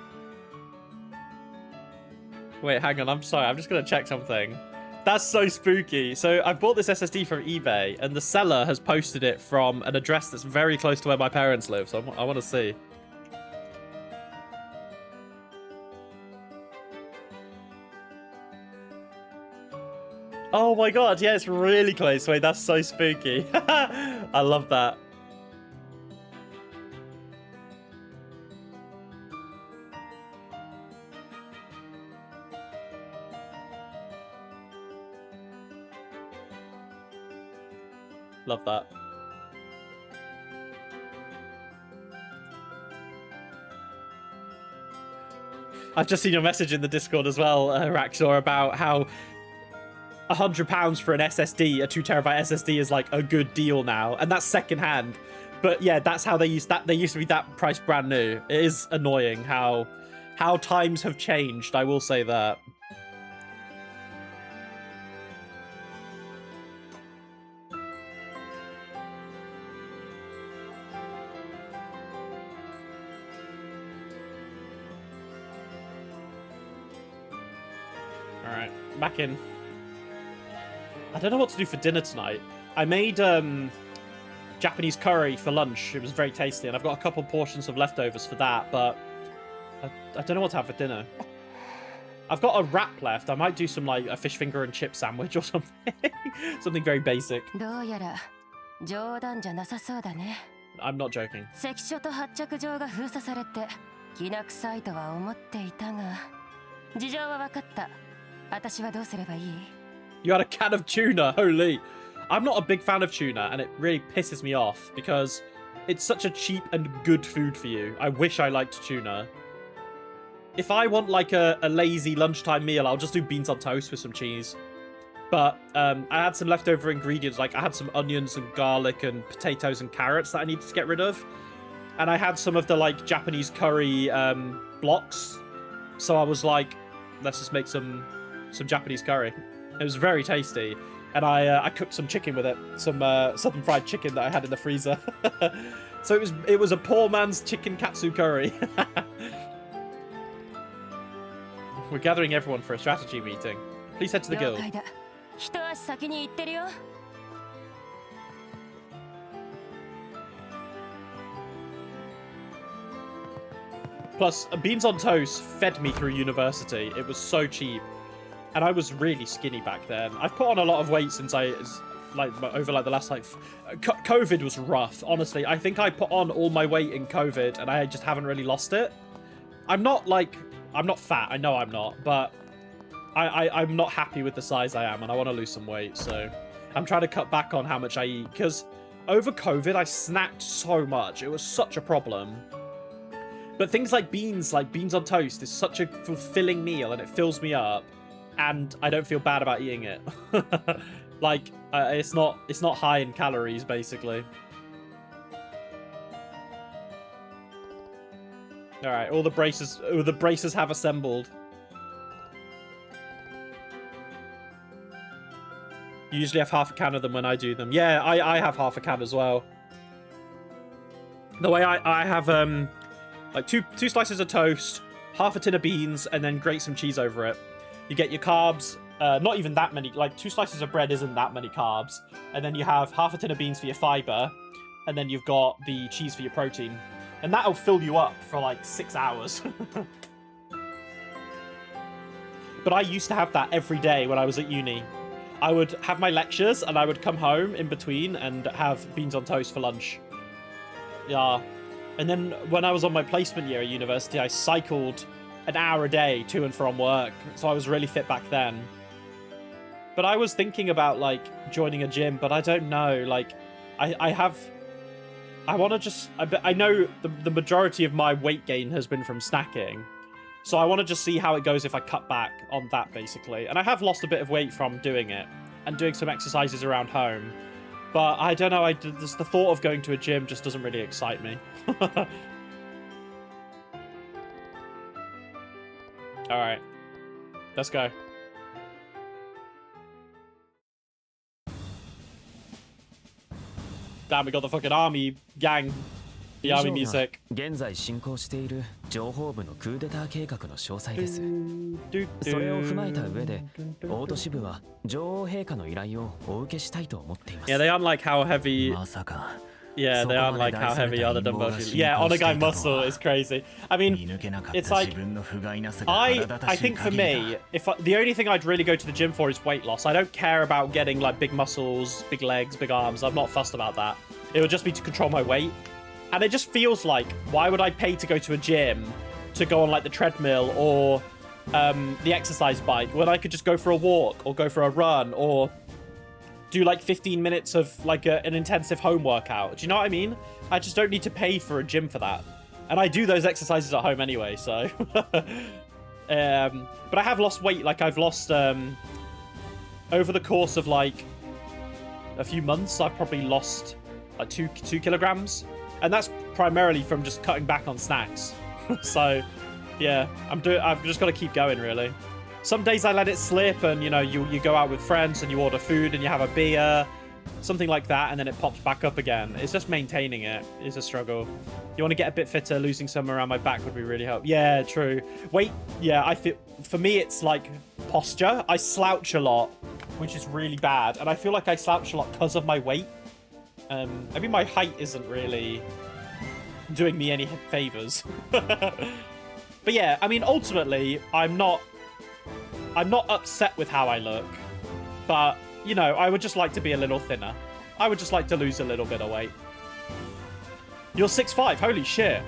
Wait, hang on. I'm sorry. I'm just going to check something. That's so spooky. So I bought this SSD from eBay, and the seller has posted it from an address that's very close to where my parents live. So I want to see. Oh my god, yeah, it's really close. Wait, that's so spooky. I love that. Love that. I've just seen your message in the Discord as well, Raxor, about how £100 for an SSD, a 2TB SSD, is like a good deal now, and that's secondhand. But yeah, that's how they used that. They used to be that price brand new. It is annoying how times have changed. I will say that. Alright, back in. I don't know what to do for dinner tonight. I made Japanese curry for lunch. It was very tasty, and I've got a couple portions of leftovers for that, but I don't know what to have for dinner. I've got a wrap left. I might do some, like, a fish finger and chip sandwich or something. Something very basic. どうやら冗談じゃなさそうだね。 I'm not joking. 関所と発着場が封鎖されてきな臭いとは思っていたが、事情は分かった。私はどうすればいい？ You had a can of tuna, holy. I'm not a big fan of tuna, and it really pisses me off because it's such a cheap and good food for you. I wish I liked tuna. If I want like a lazy lunchtime meal, I'll just do beans on toast with some cheese. But I had some leftover ingredients, like I had some onions and garlic and potatoes and carrots that I needed to get rid of. And I had some of the like Japanese curry blocks. So I was like, let's just make some Japanese curry. It was very tasty. And I cooked some chicken with it, some southern fried chicken that I had in the freezer. So it was a poor man's chicken katsu curry. We're gathering everyone for a strategy meeting. Please head to the guild. 一足先に行ってるよ。 Plus, beans on toast fed me through university. It was so cheap. And I was really skinny back then. I've put on a lot of weight since over the last, COVID was rough, honestly. I think I put on all my weight in COVID and I just haven't really lost it. I'm not fat, I know I'm not, but I'm not happy with the size I am and I want to lose some weight, so I'm trying to cut back on how much I eat, because over COVID I snacked so much. It was such a problem. But things like beans on toast is such a fulfilling meal and it fills me up, and I don't feel bad about eating it. It's not high in calories, basically. All right, all the braces have assembled. You usually have half a can of them when I do them. Yeah, I have half a can as well. The way I have like two slices of toast, half a tin of beans, and then grate some cheese over it. You get your carbs, not even that many, like 2 slices of bread isn't that many carbs. And then you have half a tin of beans for your fiber, and then you've got the cheese for your protein. And that'll fill you up for like 6 hours. But I used to have that every day when I was at uni. I would have my lectures and I would come home in between and have beans on toast for lunch. Yeah. And then when I was on my placement year at university, I cycled an hour a day to and from work. So I was really fit back then. But I was thinking about like joining a gym, but I don't know. Like I want to just... I know the majority of my weight gain has been from snacking. So I want to just see how it goes if I cut back on that, basically. And I have lost a bit of weight from doing it. And doing some exercises around home. But I don't know, just the thought of going to a gym just doesn't really excite me. Alright. Let's go. Damn, we got the fucking army gang. The army music. 現在進行している情報部のクーデター計画の詳細です。それを踏まえた上で、大都市部は女王陛下の依頼をお受けしたいと思っています。 Yeah, they aren't like how heavy. まさか。 Yeah, they aren't like how heavy other Dumbo people. Yeah, Onagai muscle is crazy. I mean, it's like I think for me, the only thing I'd really go to the gym for is weight loss. I don't care about getting like big muscles, big legs, big arms. I'm not fussed about that. It would just be to control my weight. And it just feels like, why would I pay to go to a gym to go on like the treadmill or the exercise bike when I could just go for a walk or go for a run or do like 15 minutes of like an intensive home workout? Do you know what I mean? I just don't need to pay for a gym for that. And I do those exercises at home anyway, so. But I have lost weight. Like I've lost, over the course of like a few months, I've probably lost like 2 kilograms. And that's primarily from just cutting back on snacks. So, yeah, I've just got to keep going, really. Some days I let it slip and, you know, you go out with friends and you order food and you have a beer. something like that, and then it pops back up again. It's just maintaining it is a struggle. You want to get a bit fitter, losing some around my back would be really helpful. Yeah, true. Weight, yeah, I feel, for me, it's like posture. I slouch a lot, which is really bad, and I feel like I slouch a lot because of my weight. I mean, my height isn't really doing me any favors. But yeah, I mean, ultimately, I'm not upset with how I look, but, you know, I would just like to be a little thinner. I would just like to lose a little bit of weight. You're 6'5", holy shit.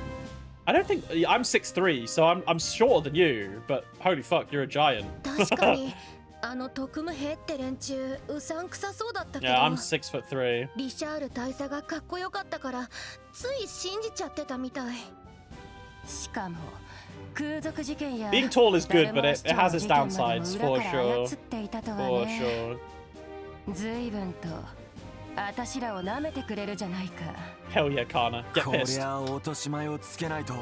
I don't think, I'm 6'3", so I'm shorter than you, but holy fuck, you're a giant. 確かに特務兵って連中うさんくさそうだったけど Yeah, I'm 6'3". リシャール大佐がかっこよかったからつい信じちゃってたみたい。しかも空賊事件や Being tall is good, but 誰 it も has 市 its 長の事件ま downsides, でも for 裏から sure. 操っていたとは For ね sure. 随分と私らを舐めてくれるじゃないか。 Hell yeah, Kana. Get こり pissed. ゃ落とし前をつけないと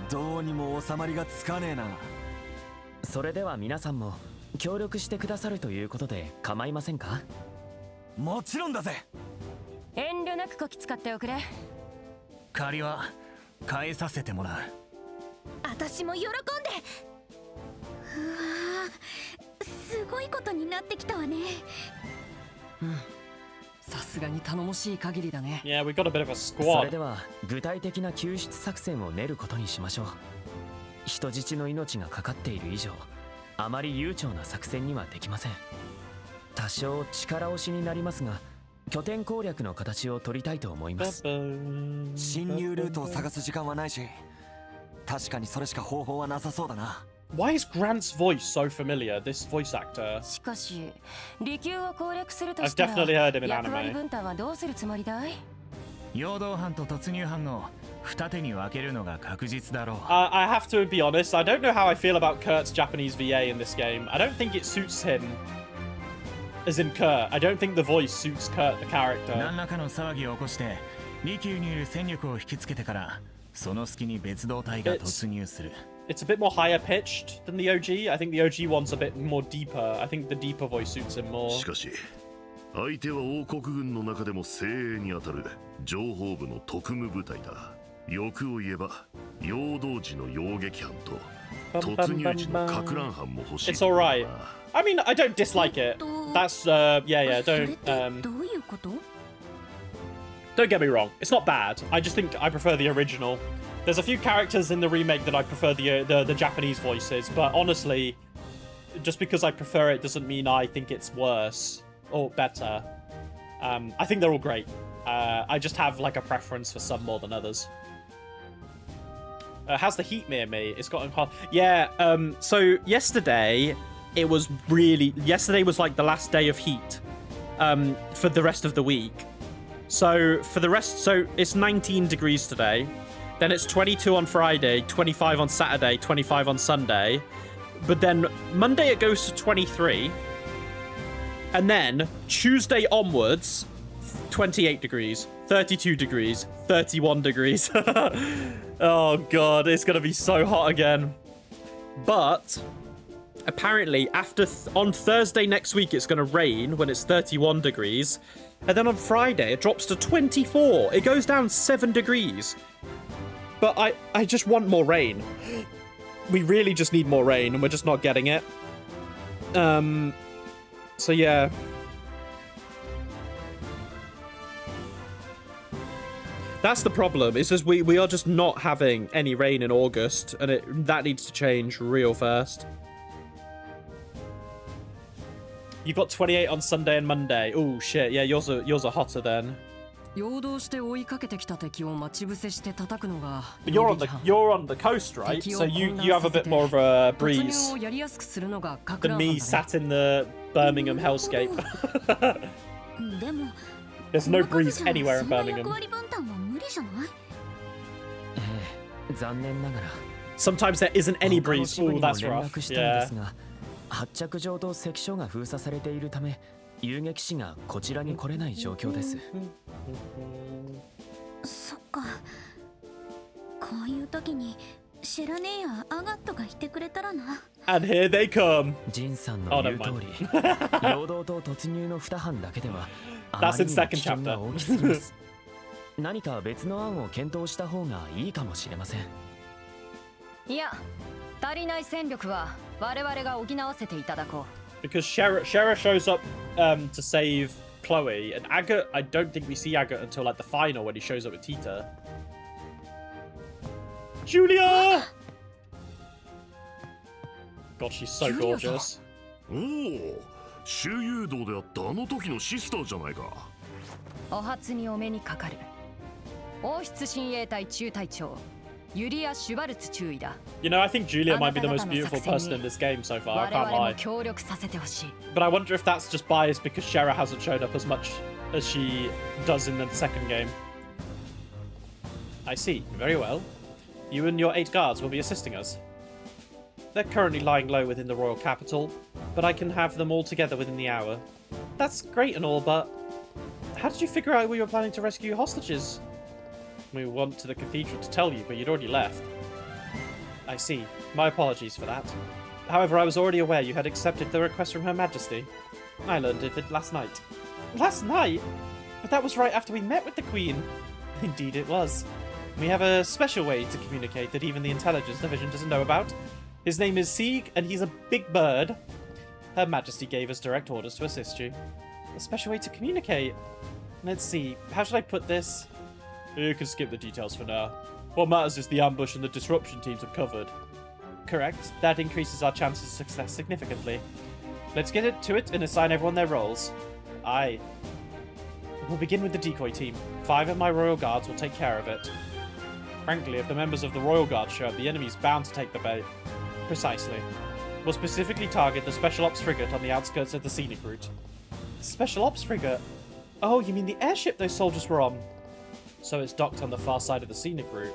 どうにも収まりがつかねえな。それでは皆さんも協力してくださるということで構いませんか？もちろんだぜ。遠慮なくこき使っておくれ。借りは返させてもらう。私も喜んで。うわー、すごいことになってきたわね。さすがに頼もしい限りだね。 Yeah, we got a bit of a それ squad. では具体的な救出作戦を練ることにしましょう。人質の命がかかっている以上あまり悠長な作戦にはできません。多少力押しになりますが拠点攻略の形を取りたいと思います。侵入ルートを探す時間はないし確かにそれしか方法はなさそうだな。 Why is Grant's voice so familiar, this voice actor? しかし利休を攻略すると I've したら definitely heard him in 役割 anime. 分担はどうするつもりだい？陽動班と突入班を二手に分けるのが確実だろう。I have to be honest, I don't know how I feel about Kurt's Japanese VA in this game. I don't think it suits him. As in Kurt. I don't think the voice suits Kurt, the character. 何らかの騒ぎを起こして利休にいる戦力を引きつけてからその隙に別動隊が突入する。It's a bit more higher pitched than the OG. I think the OG one's a bit more deeper. I think the deeper voice suits him more. しかし相手は王国軍の中でも精鋭に当たる情報部の特務部隊だ。欲を言えば陽動時の遊撃班と突入時の撹乱班も欲しい。 It's alright. I mean, I don't dislike it. That's, yeah, それっ don't, てどういうこと？ don't get me wrong. It's not bad. I just think I prefer the original. There's a few characters in the remake that I prefer the Japanese voices, but honestly, just because I prefer it doesn't mean I think it's worse or better. I think they're all great. I just have like a preference for some more than others. How's the heat near me? It's gotten hot. Yeah, so yesterday, it was really... Yesterday was like the last day of heat for the rest of the week. So for the rest... So it's 19 degrees today. Then it's 22 on Friday, 25 on Saturday, 25 on Sunday. But then Monday it goes to 23. And then Tuesday onwards, 28 degrees, 32 degrees, 31 degrees. Oh god, it's gonna be so hot again. But apparently on Thursday next week it's gonna rain when it's 31 degrees. And then on Friday it drops to 24. It goes down 7 degrees. But I just want more rain. We really just need more rain and we're just not getting it. So yeah. That's the problem. It's just we are just not having any rain in August, and that needs to change real fast. You've got 28 on Sunday and Monday. Oh shit, yeah, yours are hotter then. 陽動して追いかけてきた敵を待ち伏せして叩くのが But you're on the coast, right? So you have a bit more of a 突入 breeze をやりやすくするのが撹 than 乱 me 犯だね sat in the Birmingham hellscape. でも There's no この breeze 数じゃ anywhere in そんな Birmingham. 役割分担は無理じゃない？ええ、残念ながら Sometimes there isn't any 他の breeze. 支部 Oh, にも that's 連 rough. 絡したので Yeah. すが、発着場と関所が封鎖されているため遊撃士がこちらに来れない状況です。そっか。こういう時にシェラネやアガットがいてくれたらな。And here they come. ジンさん Oh, の never 言う通 mind. り、陽動と突入の2班だけでは That's in second 危険 chapter. が大きすぎます何か別の案を検討した方がいいかもしれませんいや足りない戦力は我々が補わせていただこう Because Shera shows up to save Kloe, and Agat, I don't think we see Agat until like the final when he shows up with Tita. Julia! God, she's so gorgeous. おお、周遊道であったあの時のシスターじゃないか。お初にお目にかかる王室親衛隊中隊長ユリア・シュバルツ中尉だ You know, I think Julia might be the most beautiful person in this game so far, I 我 can't 々も lie. 協力させてほしい But I wonder if that's just biased because Shera hasn't showed up as much as she does in the second game. I see, very well. You and your 8 guards will be assisting us. They're currently lying low within the royal capital, but I can have them all together within the hour. That's great and all, but how did you figure out we were planning to rescue hostages? We went to the cathedral to tell you, but you'd already left. I see. My apologies for that. However, I was already aware you had accepted the request from Her Majesty. I learned of it last night. Last night? But that was right after we met with the Queen. Indeed it was. We have a special way to communicate that even the Intelligence Division doesn't know about. His name is Sieg, and he's a big bird. Her Majesty gave us direct orders to assist you. A special way to communicate. Let's see, how should I put this? You can skip the details for now. What matters is the ambush and the disruption teams have covered. Correct. That increases our chances of success significantly. Let's get to it and assign everyone their roles. Aye. We'll begin with the decoy team. 5 of my royal guards will take care of it. Frankly, if the members of the royal guard show up, the enemy's bound to take the bait. Precisely. We'll specifically target the Special Ops frigate on the outskirts of the scenic route. Special Ops frigate? Oh, you mean the airship those soldiers were on? So it's docked on the far side of the scenic route.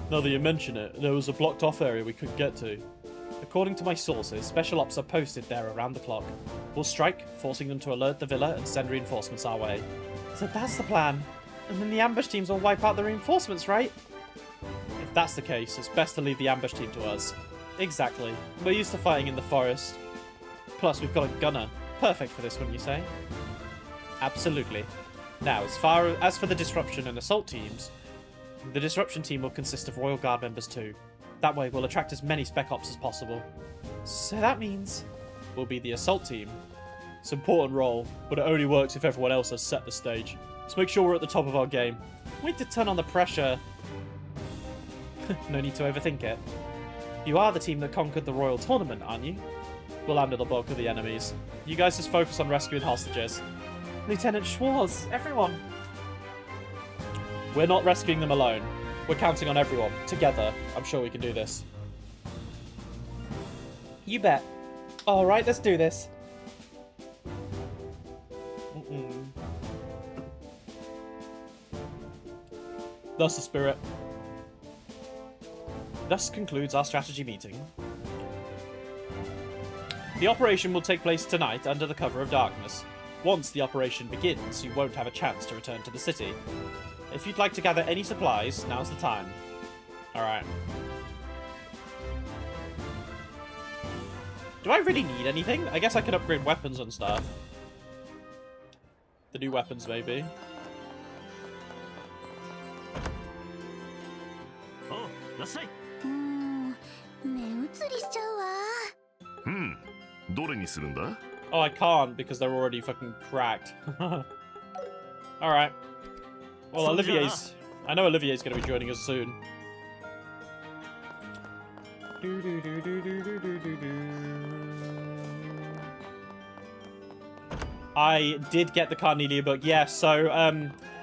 Now that you mention it, there was a blocked off area we couldn't get to. According to my sources, Special Ops are posted there around the clock. We'll strike, forcing them to alert the villa and send reinforcements our way. So that's the plan. And then the ambush teams will wipe out the reinforcements, right? If that's the case, it's best to leave the ambush team to us. Exactly. We're used to fighting in the forest. Plus, we've got a gunner. Perfect for this, wouldn't you say? Absolutely. Now, as for the disruption and assault teams, the disruption team will consist of Royal Guard members too. That way, we'll attract as many Spec Ops as possible. So that means we'll be the assault team. It's an important role, but it only works if everyone else has set the stage. So make sure we're at the top of our game. We need to turn on the pressure. No need to overthink it. You are the team that conquered the Royal Tournament, aren't you? We'll handle the bulk of the enemies. You guys just focus on rescuing hostages. Lieutenant Schwartz, everyone. We're not rescuing them alone. We're counting on everyone. Together. I'm sure we can do this. You bet. Alright, let's do this. That's the spirit. Thus concludes our strategy meeting. The operation will take place tonight under the cover of darkness. Once the operation begins, you won't have a chance to return to the city. If you'd like to gather any supplies, now's the time. Alright. Do I really need anything? I guess I could upgrade weapons and stuff. The new weapons, maybe. Oh, let's say. 目移りしちゃうわ。どれにするんだ? Oh, I can't because they're already fucking cracked. Alright. Well, Olivier's... I know Olivier's going to be joining us soon. I did get the Carnelia book, yes. So,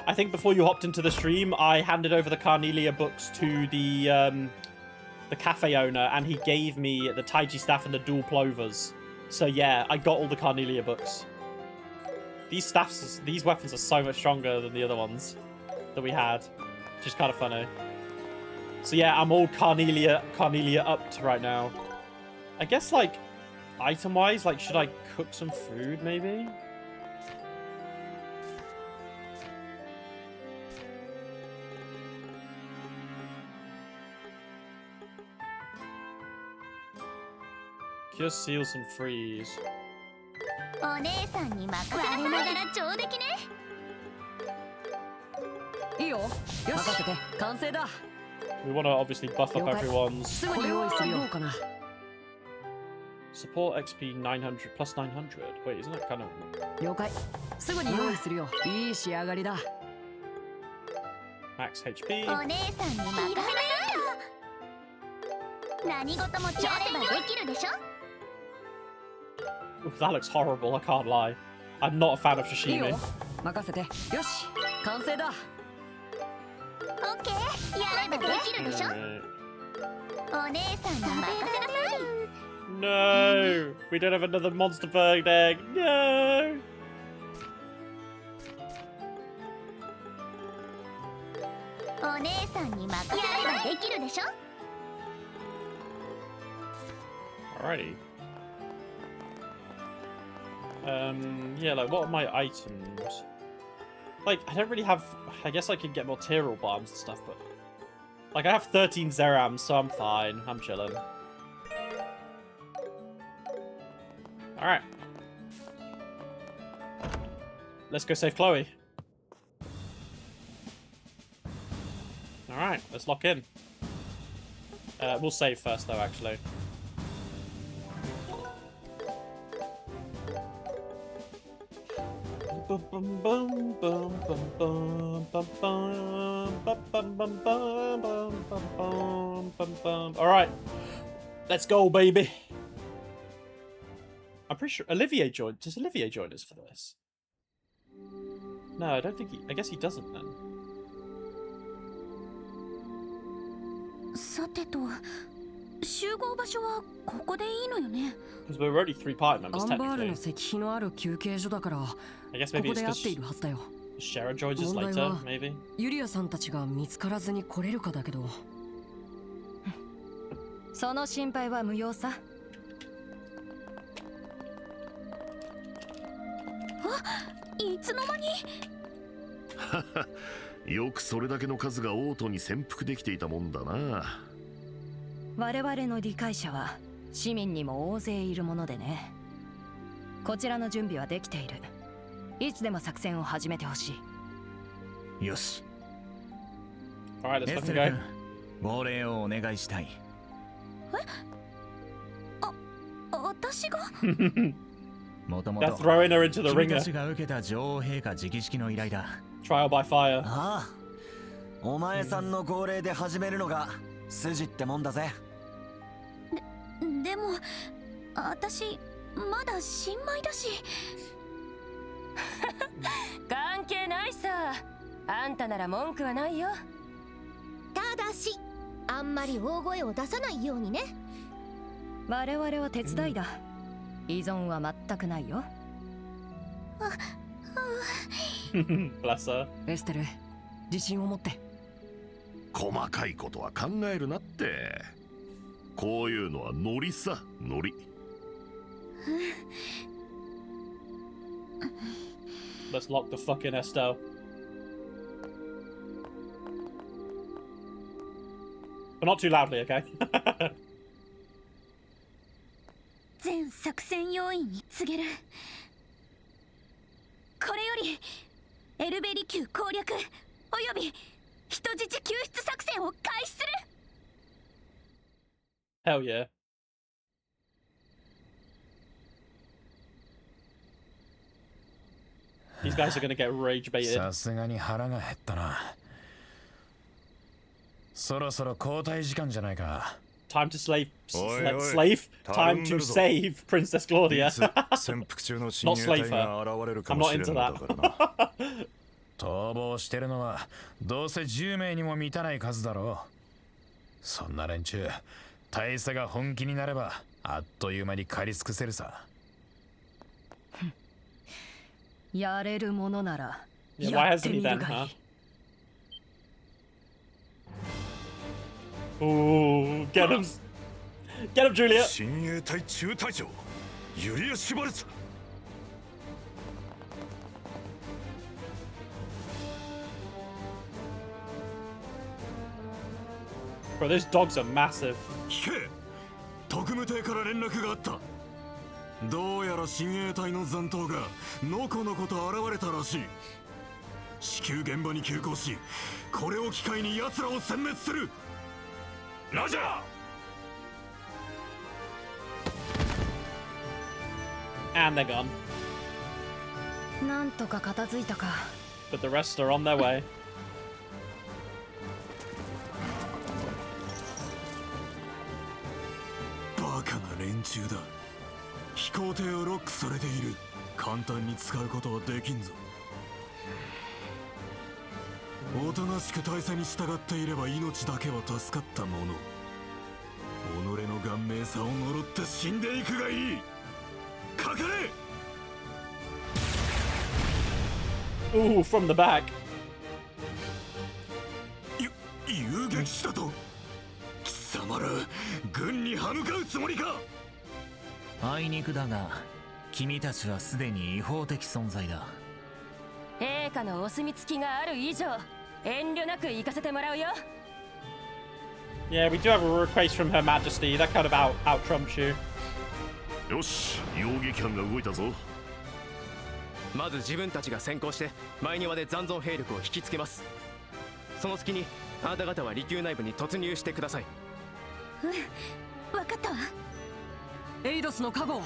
I think before you hopped into the stream, I handed over the Carnelia books to the cafe owner, and he gave me the Taiji staff and the dual plovers. So yeah, I got all the Carnelia books. These weapons are so much stronger than the other ones that we had, which is kind of funny. So yeah, I'm all Carnelia upped right now. I guess, like, item-wise, like, should I cook some food, maybe? Cure, seals, and freeze. お姉さんに任せ我ながら上出来ね。いいよ。よし、任せて。完成だ。 We want to obviously buff up 了解。 everyone's すぐに用意するよ。どうかな。 support XP 900 plus 900. Wait, isn't that kind of 了解。すぐに用意するよ。いい仕上がりだ。 max HP? お姉さんに任せなさいよ。何事も挑戦できるでしょ。 Ooh, that looks horrible, I can't lie. I'm not a fan of いいよ sashimi. 任せて。よし、完成だ。オッケー、やればできるでしょ。 Alright. お姉さんに任せなさい。 No! We don't have another monster bird egg. No! お姉さんに任せればできるでしょ。 Alrighty. Yeah, like, what are my items? Like, I don't really have... I guess I could get more Tyrrell bombs and stuff, but... Like, I have 13 Zerams, so I'm fine. I'm chilling. Alright. Let's go save Kloe. Alright, let's lock in. We'll save first, though, actually. Alright. Let's go, baby. I'm pretty sure Olivier joined. Does Olivier join us for this? No, I don't think he... I guess he doesn't then. さてと、集合場所はここでいいのよね。 Because we're already 3 party ア members, ンバール technically. の石碑のある休憩所だから、こ I guess こ maybe で it's 合ってい because るはずだよ。 Shara joins us 問題 later, は maybe? ユリアさんたちが見つからずに来れるかだけど。その心配は無用さ。いつの間に。よくそれだけの数がオートに潜伏できていたもんだな。我々の理解者は市民にも大勢いるものでね。こちらの準備はできている。いつでも作戦を始めてほしい。よし。 Alright, let's エ fucking ステ go. ル君、号令をお願いしたい。私が。もとも They're と throwing her into the 君た ringer. ちが受けた女王陛下直々の依頼だ。 Trial by fire. ああ、お前さんの号令で始めるのが筋ってもんだぜ。でも、私まだ新米だし。関係ないさ。あんたなら文句はないよ。ただし、あんまり大声を出さないようにね。我々は手伝いだ。依存は全くないよ。Bless her. エステル、自信を持って。細かいことは考えるなって。こういうのはノリさ、ノリ。Let's lock the fucking Estelle. But not too loudly, okay? 全作戦要員に告げる。これよりエルベリ宮攻略および人質救出作戦を開始する。 Hell yeah. These guys are gonna get rage baited. さすがに腹が減ったな。そろそろ交代時間じゃないか。Time to slave. Oi, oi. Slave? Time to Tarunder. save Princess Claudia. 潜伏中の親 Not 衛 slave 隊 her. が現れるか I'm も not しれ into ないの that. だからな。逃亡してるのはどうせ10名にも満たない数だろう。そんな連中、大佐が本気になればあっという間に狩り尽くせるさ。やれるものなら Yeah, why やっ hasn't て he み then, るがい huh? い。 Ooh, get him. Get him, Julia. 親衛隊中隊長ユリア・シュバルツ。 Bro, those dogs are massive. 聞け、特務隊から連絡があった。どうやら親衛隊の残党がのこのこと現れたらしい。至急現場に急行し、これを機会に奴らを殲滅する。ラジャー。 And they're gone. なんとか片付いたか。 But the rest are on their way. バカな連中だ。飛行艇をロックされている。簡単に使うことはできんぞ。おとなしく大佐に従っていれば命だけは助かったもの。己の顔面さを呪って死んでいくがいい。かかれ。 Ooh, from the back. 遊撃士だと。貴様ら軍に歯向かうつもりか。あいにくだが君たちはすでに違法的存在だ。陛下のお墨付きがある以上遠慮なく行かせてもらうよ。 Yeah, we do have a request from Her Majesty. That kind of out trumps you. よし、遊撃班が動いたぞ。まず自分たちが先行して前庭で残存兵力を引きつけます。その隙にあなた方は離宮内部に突入してください。うん、分かったわ。エイドスの加護。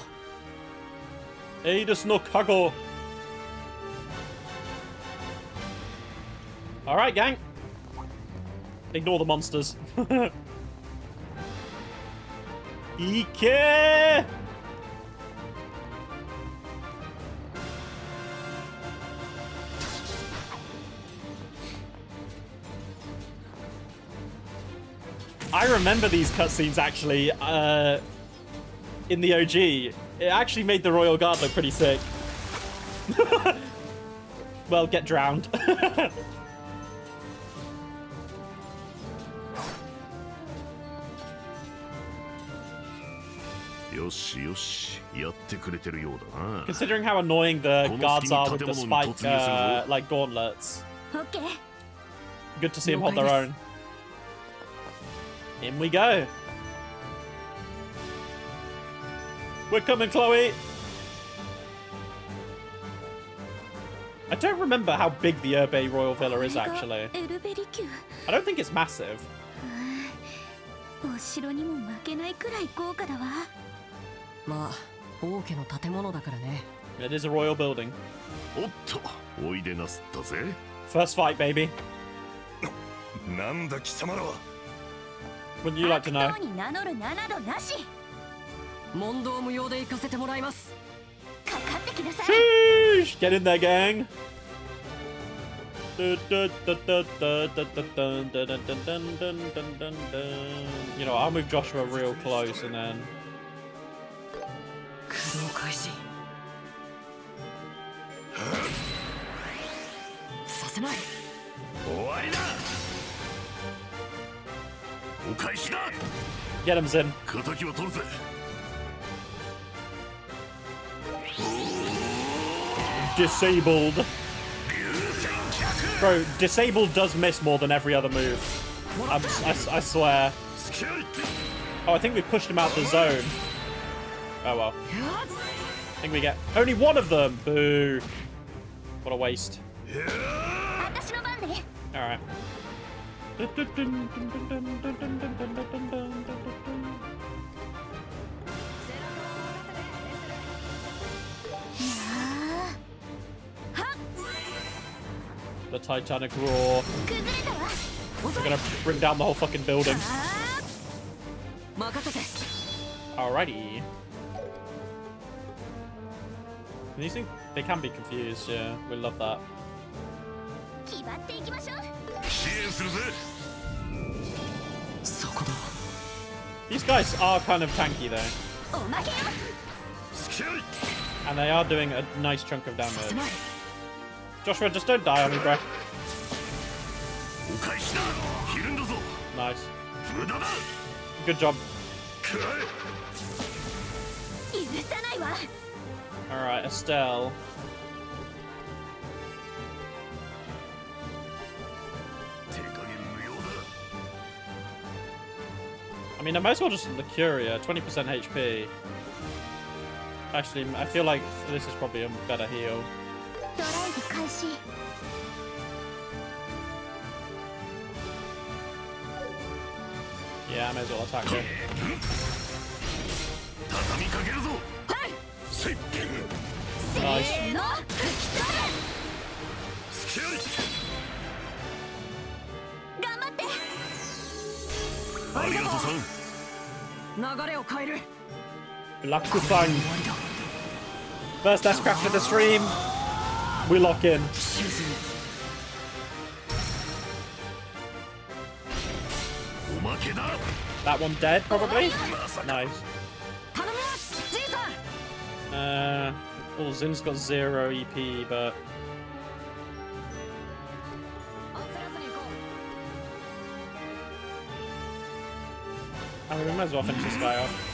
エイドスの加護。Alright, gang. Ignore the monsters. いけー。 I remember these cutscenes actually in the OG. It actually made the Royal Guard look pretty sick. Well, get drowned. よしよし、やってくれてるようだな。 Considering how annoying the guards are with the spike like gauntlets. Okay. Good to see them hold their own. In we go. We're coming, Kloe. I don't remember how big the Urbe Royal Villa is actually. I don't think it's massive. お城にも負けないくらい豪華だわ。まあ王家の建物だからね。 It is a royal building. おっと、おいでなすったぜ。 First fight, baby. なんだ貴様らは。 Wouldn't you like to know? に名乗る名などなし。問答無用で行かせてもらいます。かかってきなさい。 Sheesh! Get in there, gang. You know, I'll move Joshua real close and then. 駆動開始。させない。終わりだ。お返しだ。 Get him, Zin. 敵は取るぜ。 Disabled. Bro, disabled does miss more than every other move. I swear. Oh, I think we pushed him out the zone. Oh well. I think we get only one of them. Boo. What a waste. Alright. The Titanic roar. We're gonna bring down the whole fucking building. Alrighty. These things, they can be confused, yeah. We love that. These guys are kind of tanky though. And they are doing a nice chunk of damage. Joshua, just don't die on me, bro. Nice. Good job. Alright, Estelle. I mean, I might as well just Lucuria, 20% HP. Actually, I feel like this is probably a better heal. ドライブ開始。 Yeah, I may as well attack her. 畳みかけるぞ。はい。せい。せーの。吹き飛スキャリ。ぶ。頑張って。ありがとうさん。流れを変える。 Luck to find. First death craft for the stream. We lock in. That one dead, probably? Nice. Well, Zin's got 0 EP, but... I mean, we might as well finish this guy off.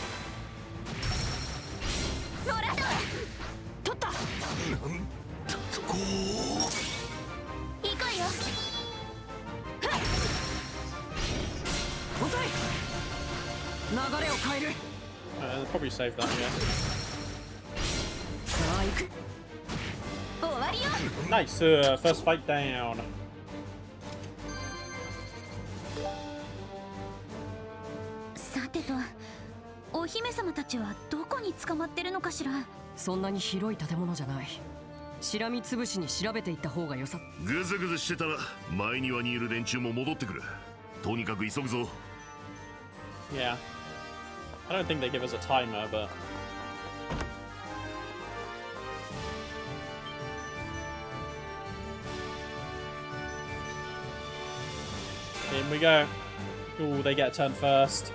Probably save that, yeah. Nice, first fight down. さてと、お姫様たちはどこに捕まってるのかしら。そんなに広い建物じゃない。しらみつぶしに調べていった方がよさ。ぐずぐずしてたら前庭にいる連中も戻ってくる。とにかく急ぐぞ。Yeah. I don't think they give us a timer, but... In we go. Ooh, they get a turn first.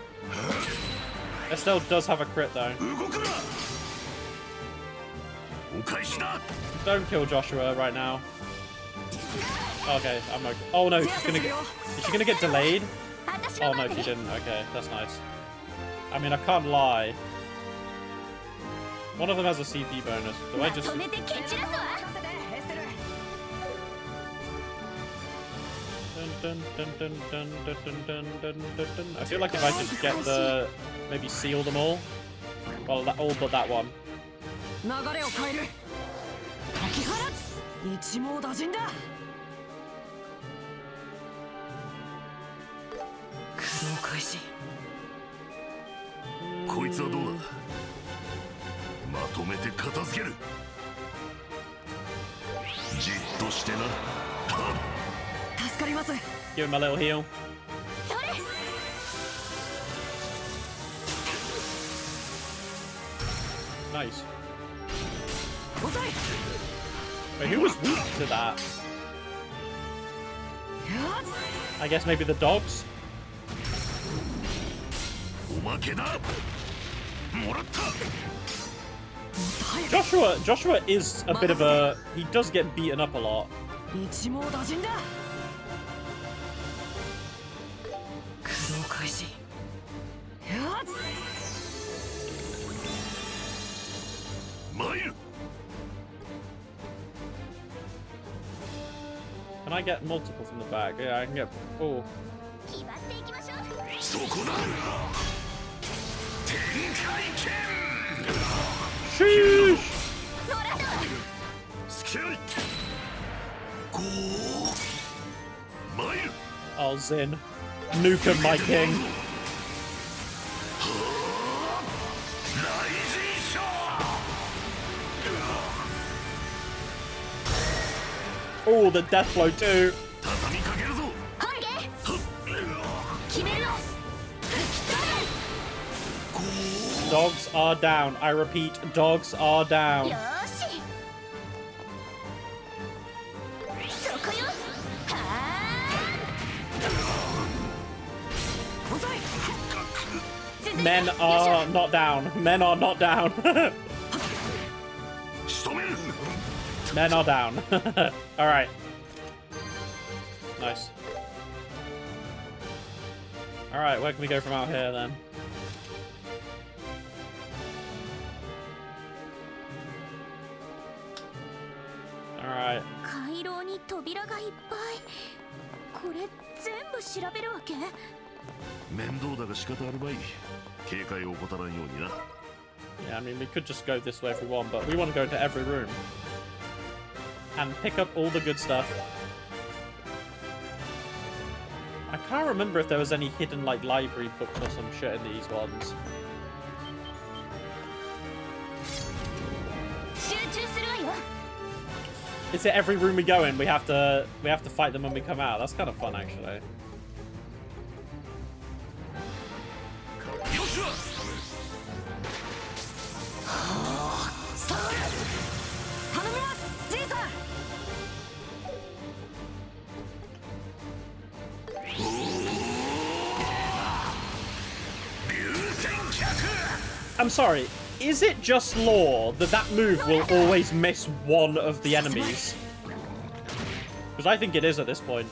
Estelle does have a crit, though. Don't kill Joshua right now. Okay, I'm okay. Oh no, she's gonna get... Is she gonna get delayed? Oh no, she didn't. Okay, that's nice. I mean, I can't lie. One of them has a CP bonus. Do I just... I feel like if I just get the... Maybe seal them all. Well, all but that one. Nice. こいつはどうだ。まとめて片付ける。じっとしてな。助かります。 Give him a little heal. Nice. Wait, who was weak to that? I guess maybe the dogs? Joshua is a bit of a... He does get beaten up a lot. Can I get multiple from the back? Yeah, I can get... Oh. Sheesh! Oh, Zin. Nuke him, my king. Oh, the death blow too. Dogs are down. I repeat, dogs are down. Men are not down. Men are not down. Men are down. Alright. Nice. Alright, where can we go from out here then? Alright. 回廊に扉がいっぱい。これ全部調べるわけ？面倒だが仕方あるまい。警戒を怠らんようにな。Yeah, I mean, we could just go this way if we want, but we want to go into every room. And pick up all the good stuff. I can't remember if there was any hidden, like, library books or some shit in these ones. Is it every room we go in, we have to fight them when we come out? That's kind of fun, actually. I'm sorry, is it just lore that that move will always miss one of the enemies? Because I think it is at this point.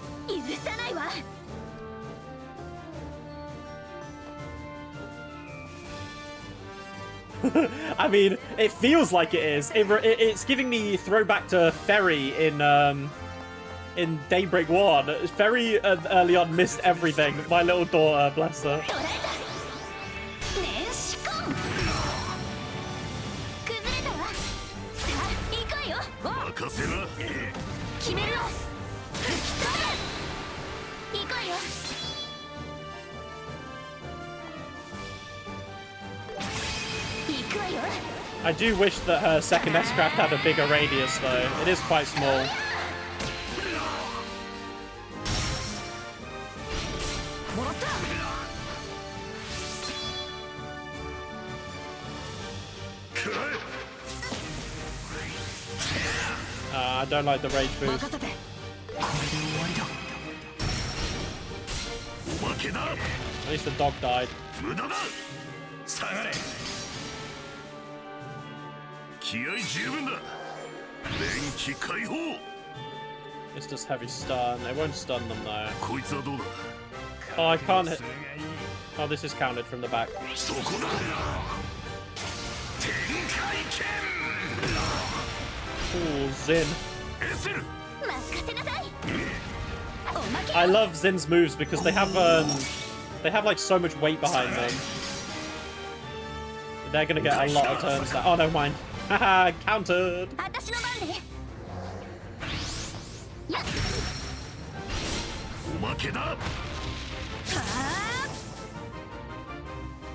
I mean, it feels like it is. It's giving me throwback to Ferry in Daybreak 1. Ferry early on missed everything. My little daughter, bless her. I do wish that her second S-Craft had a bigger radius, though. It is quite small. I don't like the rage boost. At least the dog died. It's just heavy stun. It won't stun them though. Oh, I can't hit. Oh, this is counted from the back. Ooh, Zin. I love Zin's moves because they have like so much weight behind them. They're gonna get a lot of turns now. Oh, no, mind. Haha, countered.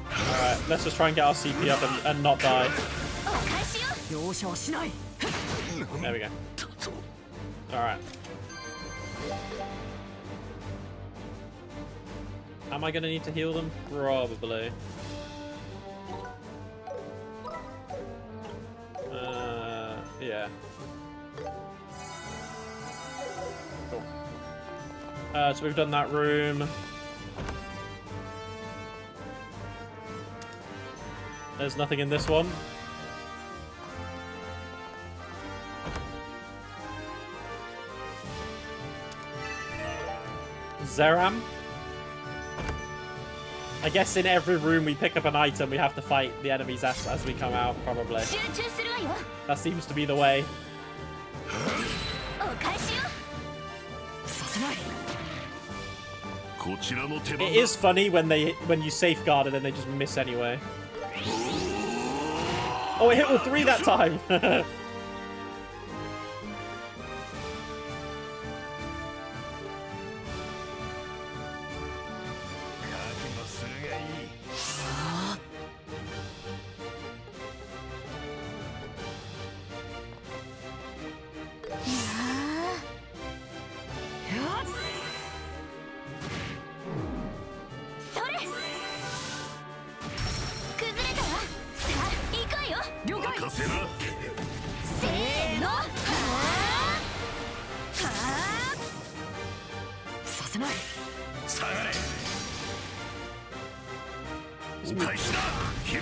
Alright, let's just try and get our CP up and not die. There we go. Alright. Am I gonna need to heal them? Probably. Yeah. Cool. So we've done that room. There's nothing in this one. Zeram? I guess in every room we pick up an item, we have to fight the enemies as we come out, probably. That seems to be the way. It is funny when you safeguard and then they just miss anyway. Oh, it hit all three that time!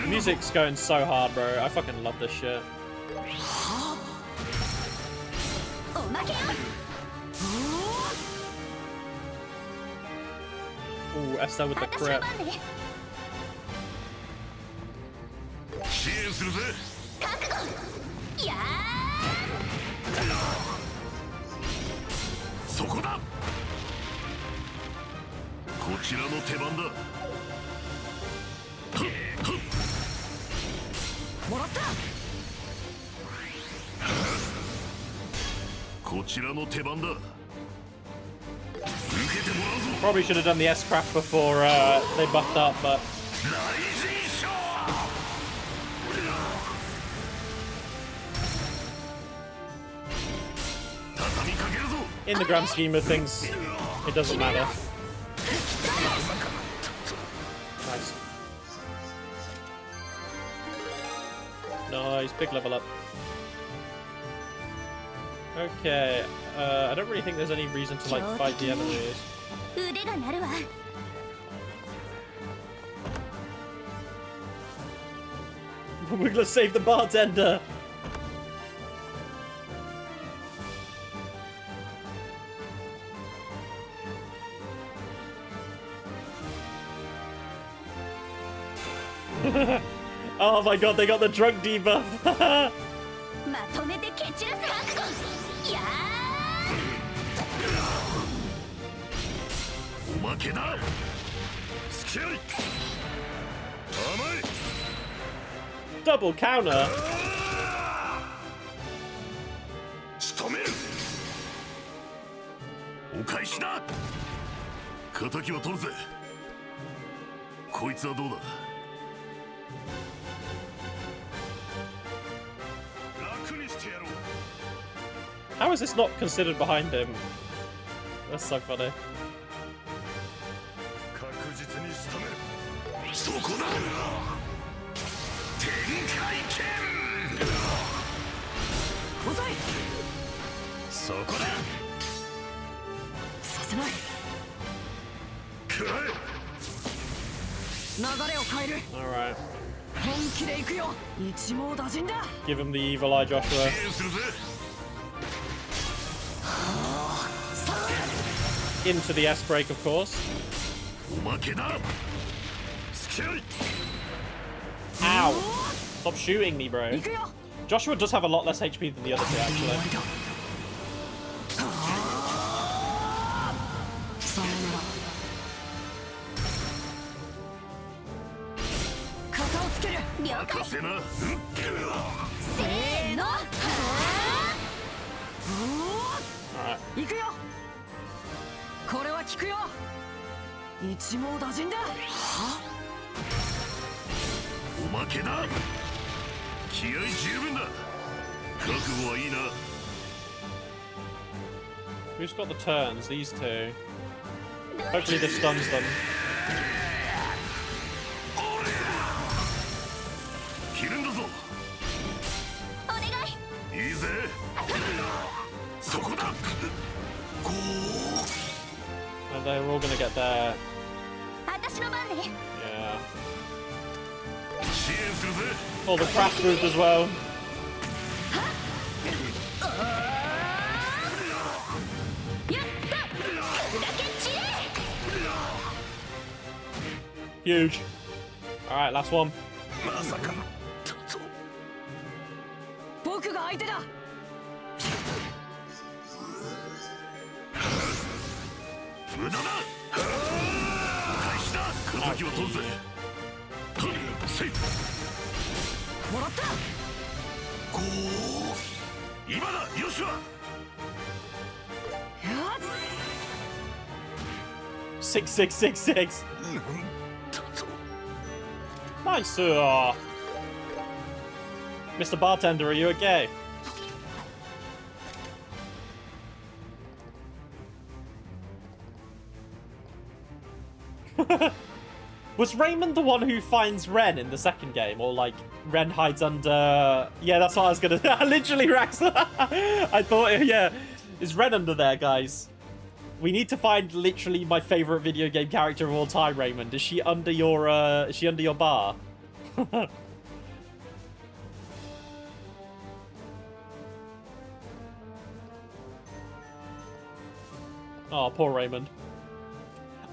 Music's going so hard, bro. I fucking love this shit. Ooh, Esther with the crip. もらった。こちらの手番だ。 Probably should have done the S-Craft before they buffed up, but in the grand scheme of things, it doesn't matter. Nice. Nice, big level up. Okay, I don't really think there's any reason to like fight the enemies. 腕が鳴るわ。 We're gonna save the bartender. Oh my god, they got the drug debuff. まとめて蹴散らす覚悟。やおまけだ。スキャリ。甘い。 Double counter. 仕留める。お返しだ。敵は取るぜ。こいつはどうだ。 How is this not considered behind him? That's so funny. 確実に仕留める。そこだ。天海剣。遅い。そこだ。させない。くらえ。流れを変える。 Alright. 本気で行くよ。一網打尽だ。 Give him the evil eye, Joshua. 支援するぜ。 Into the S break, of course. おまけだ。スキャリ。 Ow! Stop shooting me, bro. 行くよ。 Joshua does have a lot less HP than the other two, actually. さよなら。肩をつける。了解。任せな。せーの。 Alright. 行くよ。これは効くよ。一網打尽だ。は？おまけだ。気合十分だ。覚悟はいいな。 Who's got the turns? These two. Hopefully this stuns them. 切るんだぞ。お願い。いいぜ。そこだ。こう。 And they're all gonna get there. 私の番ね。 Yeah. 支援するぜ。 Oh, the craft moved as well. やった。砕け散れ。 Huge. Alright, last one. まさか。僕が相手だ。 無駄だ。お返しだ。敵を取るぜ。せい。もらった。こう。今だ、ヨシュア。 6666. Nice. Mr. Bartender, are you okay? Was Raymond the one who finds Ren in the second game? Or, like, Ren hides under... Yeah, that's what I was gonna... Literally, Rax! I thought, yeah. Is Ren under there, guys? We need to find literally my favorite video game character of all time, Raymond. Is she under your bar? Oh, poor Raymond.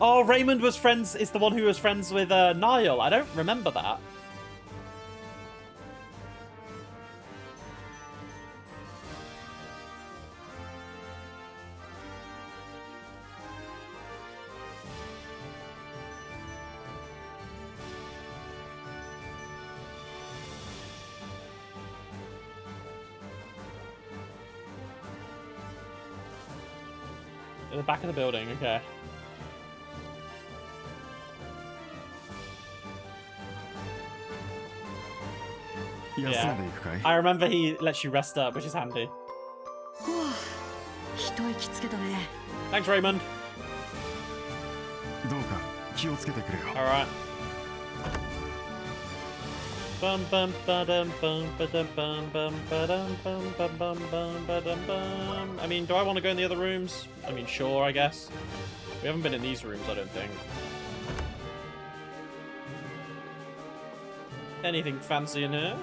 Oh, Raymond was friends, is the one who was friends with Niall. I don't remember that. In the back of the building, okay. Yeah. I remember he lets you rest up, which is handy. Thanks, Raymond. Alright. Bum bum ba-dum bum ba-dum bum bum ba-dum bum bum bum bum ba-dum bum. I mean, do I want to go in the other rooms? I mean, sure, I guess. We haven't been in these rooms, I don't think. Anything fancy in here?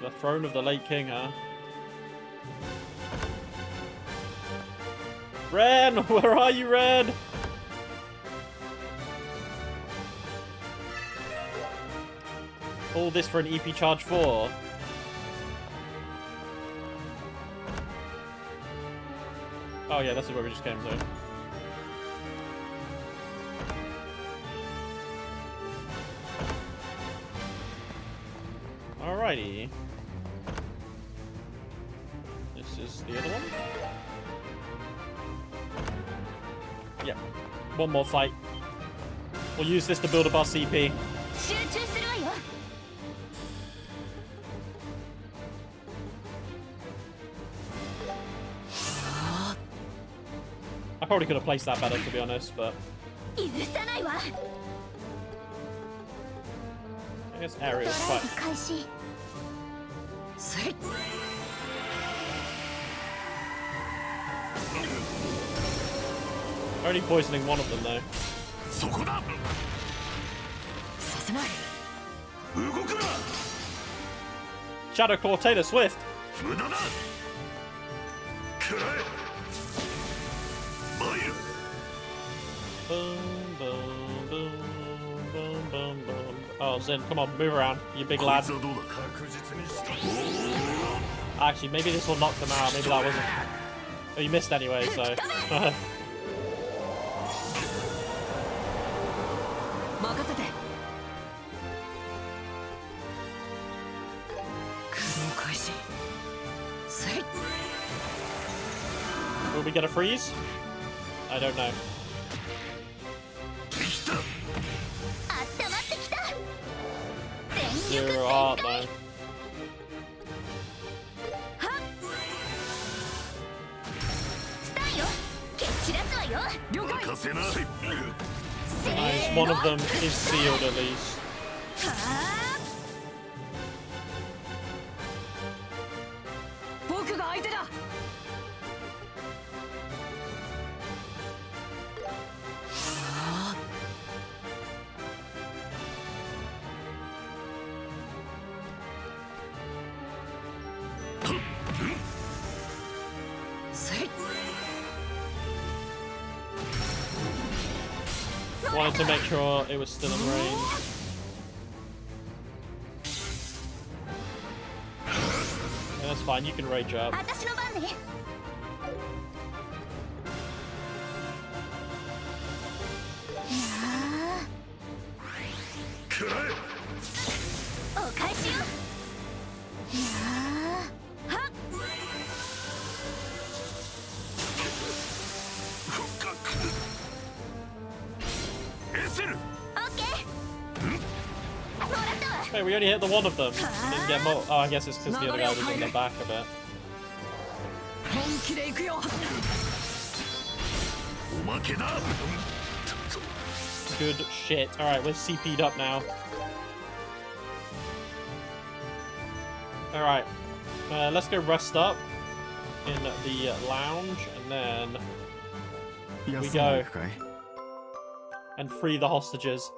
The throne of the late king, huh? Ren! Where are you, Ren? All this for an EP charge 4? Oh yeah, this is where we just came to. Alrighty. This is the other one? Yeah. One more fight. We'll use this to build up our CP. I probably could have placed that better, to be honest, but... I guess Ariel's quite... Only poisoning one of them, though. Shadow Claw Taylor Swift! Boom, boom, boom, boom, boom, boom. Oh, Zin, come on, move around, you big lad. Actually, maybe this will knock them out. Maybe that wasn't... Oh, you missed anyway, so... Will we get a freeze? I don't know. Zero heart though. Nice, one of them is sealed at least. Wanted to make sure it was still in range. Yeah, that's fine, you can rage up. Hey, we only hit the one of them. We didn't get more. Oh, I guess it's because the other guy was in the back of it. Good shit. Alright, we're CP'd up now. Alright. Let's go rest up in the lounge, and then we go and free the hostages.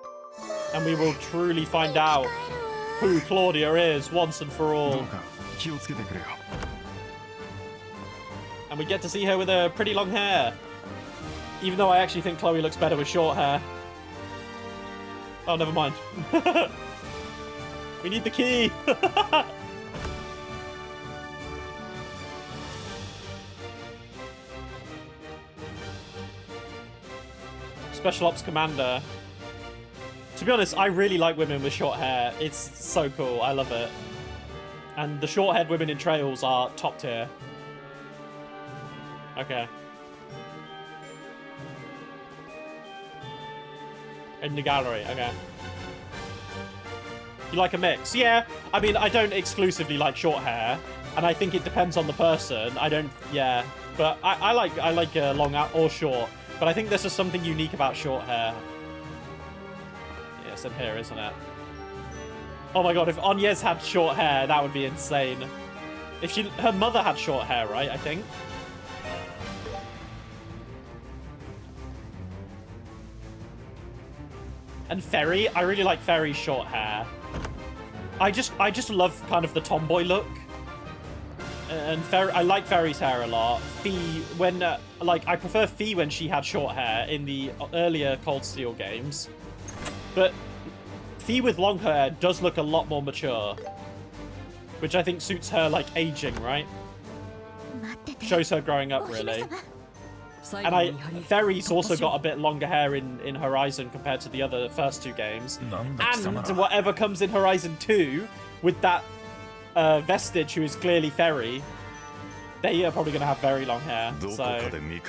And we will truly find out who Claudia is once and for all. And we get to see her with her pretty long hair. Even though I actually think Kloe looks better with short hair. Oh, never mind. We need the key! Special Ops Commander. To be honest, I really like women with short hair. It's so cool. I love it. And the short-haired women in Trails are top tier. Okay. In the gallery, okay. You like a mix? Yeah, I mean, I don't exclusively like short hair, and I think it depends on the person. I don't, yeah, but I like long or short, but I think there's just something unique about short hair. Yeah, it's in here, isn't it? Oh my god, if Agnes had short hair, that would be insane. If her mother had short hair, right, I think? And Ferry, I really like Ferry's short hair. I just love kind of the tomboy look. And I like Ferry's hair a lot. Fee, when, like, I prefer Fee when she had short hair in the earlier Cold Steel games. But Fee with long hair does look a lot more mature. Which I think suits her, like, aging, right? Shows her growing up, really. And Ferry's also got a bit longer hair in Horizon compared to the first two games. And whatever comes in Horizon 2 with that Vestige, who is clearly Ferry, they are probably going to have very long hair. So I'm here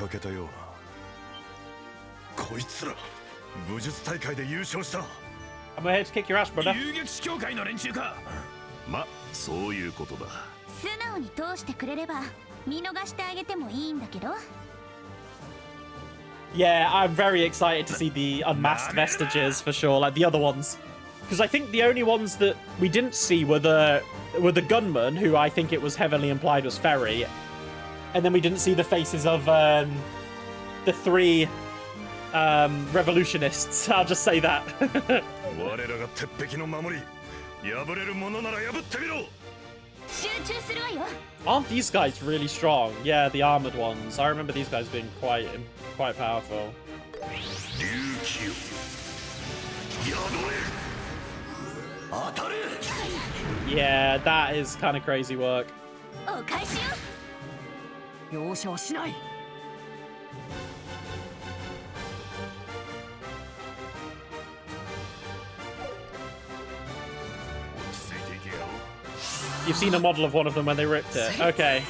to kick your ass, brother. ま、そういうことだ。素直に通してくれれば見逃してあげてもいいんだけど。Yeah, I'm very excited to see the unmasked Vestiges for sure, like the other ones. Because I think the only ones that we didn't see were the gunman, who I think it was heavily implied was Ferry. And then we didn't see the faces of the three revolutionists. I'll just say that. Aren't these guys really strong? Yeah, the armored ones. I remember these guys being quite powerful. Yeah, that is kind of crazy work. You've seen a model of one of them when they ripped it. Okay.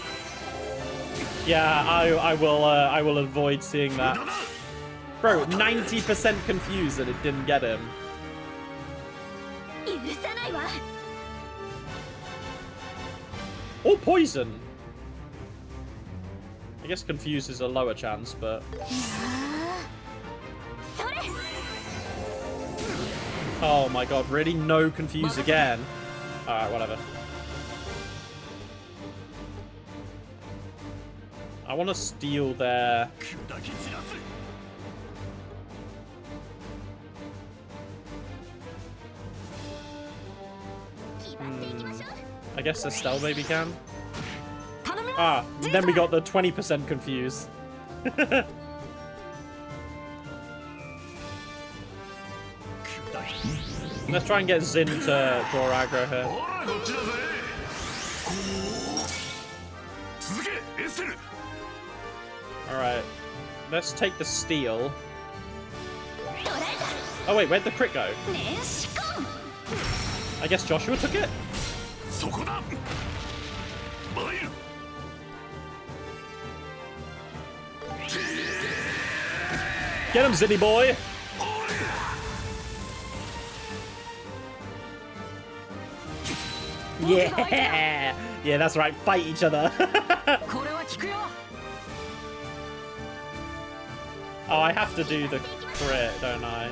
Yeah, I will avoid seeing that. Bro, 90% confused that it didn't get him. Or poison. I guess confused is a lower chance, but... Oh my god, really? No confuse again? Alright, whatever. I want to steal their... I guess Estelle maybe can. Ah, then we got the 20% confused. Let's try and get Zin to draw aggro here. Alright, let's take the steal. Oh wait, where'd the crit go? I guess Joshua took it? Get him, Zinny boy! Yeah! Yeah, that's right, fight each other. Oh, I have to do the crit, don't I?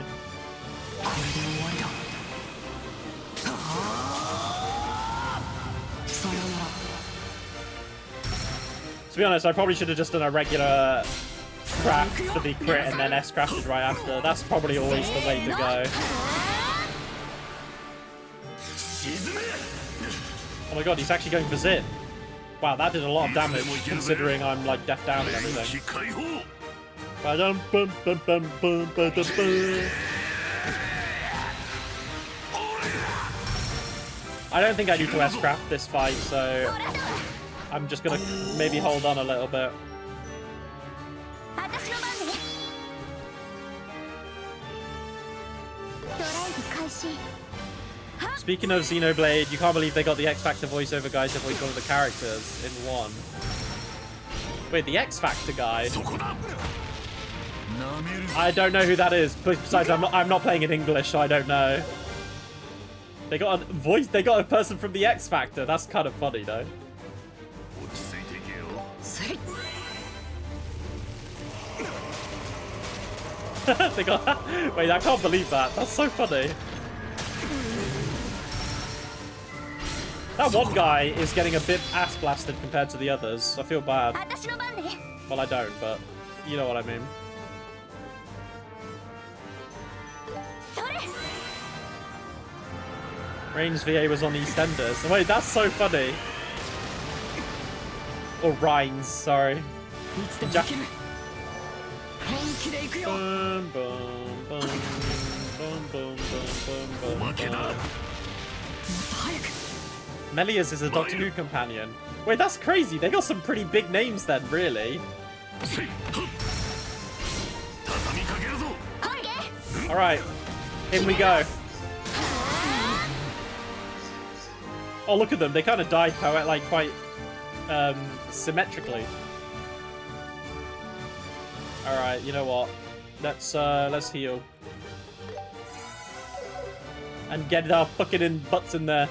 To be honest, I probably should have just done a regular craft for the crit and then S-crafted right after. That's probably always the way to go. Oh my god, he's actually going for Zin. Wow, that did a lot of damage considering I'm like deaf down and everything. I don't think I need to S-craft this fight, so I'm just gonna maybe hold on a little bit. Speaking of Xenoblade, you can't believe they got the X Factor voiceover guys to voice one of the characters in one. Wait, the X Factor guy. I don't know who that is. Besides, I'm not playing in English, so I don't know. They got a voice. They got a person from the X Factor. That's kind of funny, though. They got. Wait, I can't believe that. That's so funny. That one guy is getting a bit ass blasted compared to the others. I feel bad. Well, I don't, but you know what I mean. Rain's VA was on EastEnders. Wait, that's so funny. Or Rhines, sorry. Jack. Boom, boom, boom, boom, boom, boom, boom, boom, boom. Melias is a Doctor Who companion. Wait, that's crazy. They got some pretty big names then, really. Alright, in we go. Oh, look at them. They kind of died quite symmetrically. Alright, you know what? Let's heal. And get our fucking butts in there.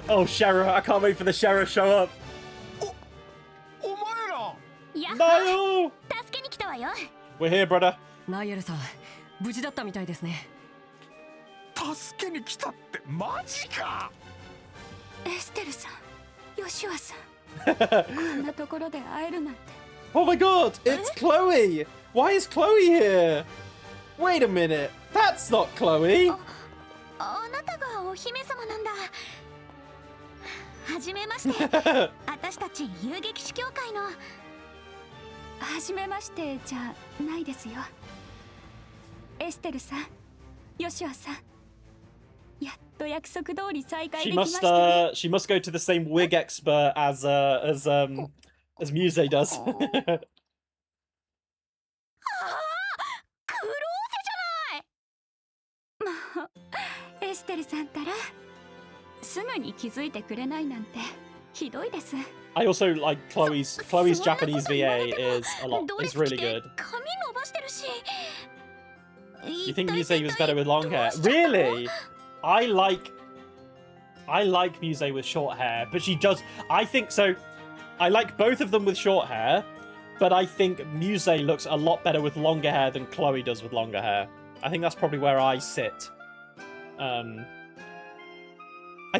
Oh, Sheriff, I can't wait for the Sheriff to show up. No! We're here, brother. ナイエルさん、無事だったみたいですね。助けに来たってマジか。エステルさん、ヨシュアさん、こんなところで会えるなんて。Oh my god, it's Kloe! Why is Kloe here? Wait a minute, that's not Kloe! あなたがお姫様なんだ。はじめまして。私たち遊撃士協会の。はじめましてじゃないですよ。エステルさん、ヨシュアさん。やっと約束通り再会できましたね。She must go to the same wig expert as Muse does. クローゼじゃない。まあ、エステルさんったらすぐに気づいてくれないなんてひどいです。I also like Chloe's Japanese VA is really good. 髪伸ばしてるし。You think Muse was better with long hair? Really? I like Muse with short hair, but she does. I think so. I like both of them with short hair, but I think Muse looks a lot better with longer hair than Kloe does with longer hair. I think that's probably where I sit. I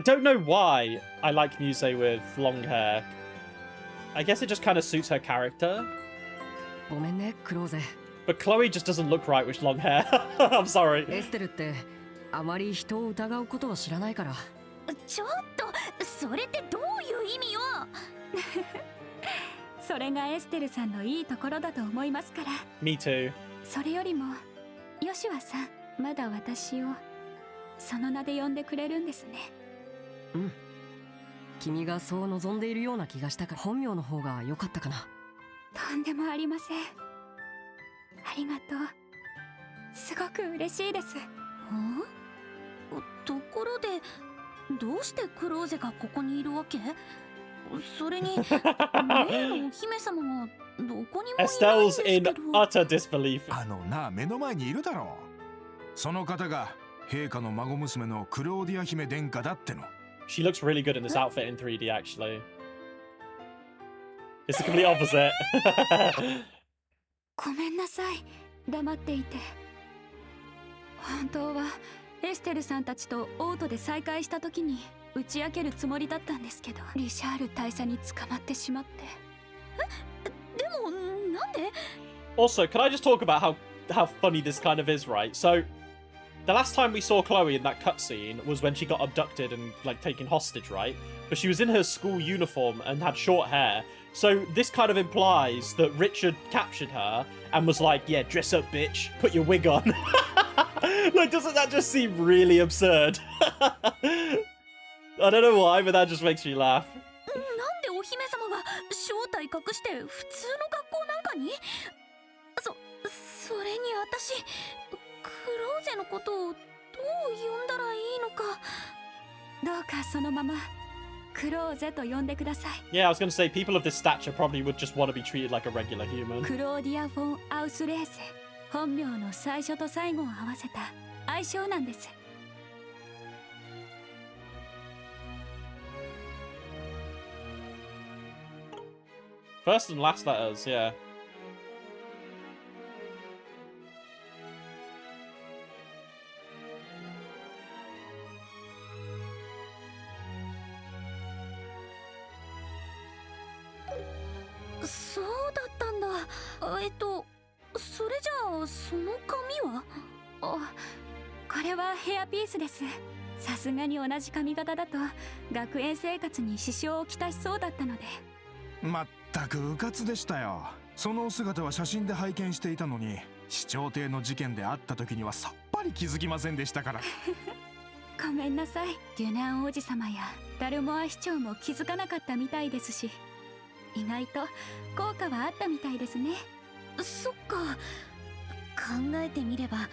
don't know why I like Muse with long hair. I guess it just kind of suits her character. ごめんね、クローゼ。 But Kloe just doesn't look right with long hair. I'm sorry. エステルってあまり人を疑うことを知らないから。ちょっと、それってどういう意味よ。それがエステルさんのいいところだと思いますから。Me too. それよりも、ヨシュアさん、まだ私をその名で呼んでくれるんですね。うん。君がそう望んでいるような気がしたから本名の方が良かったかな。とんでもありません。ありがとう。すごく嬉しいです。ところで、どうしてクローゼがここにいるわけ？それに、例のお姫様がどこにもいないんですけど。Estelle's in utter disbelief. 目の前にいるだろう。その方が陛下の孫娘のクローディア姫殿下だっての。She looks really good in this outfit in 3D, actually. It's the complete opposite. ごめんなさい。黙っていて。本当はエステルさんたちとオートで再会した時に打ち明けるつもりだったんですけど、リシャール大佐に捕まってしまって。でもなんで？ Also, can I just talk about how funny this kind of is, right? So, the last time we saw Kloe in that cutscene was when she got abducted and like taken hostage, right? But she was in her school uniform and had short hair. So this kind of implies that Richard captured her and was like, yeah, dress up, bitch. Put your wig on. Like, doesn't that just seem really absurd? I don't know why, but that just makes me laugh. なんでお姫様が正体隠して普通の学校なんかに？それに私、クローゼのことをどう呼んだらいいのか。どうかそのままクローゼと呼んでください。 Yeah, I was gonna say people of this stature probably would just want to be treated like a regular human. クローディア・フォン・アウスレーセ、本名の最初と最後を合わせた愛称なんです。 First and last letters, yeah.そうだったんだ。それじゃあその紙は？これはヘアピースです。さすがに同じ髪型だと学園生活に支障をきたしそうだったので。まったくうかつでしたよ。そのお姿は写真で拝見していたのに、市長邸の事件で会った時にはさっぱり気づきませんでしたから。ごめんなさい。デュナン王子様やダルモア市長も気づかなかったみたいですし、意外と効果はあったみたいですね。そっか。考えてみれば。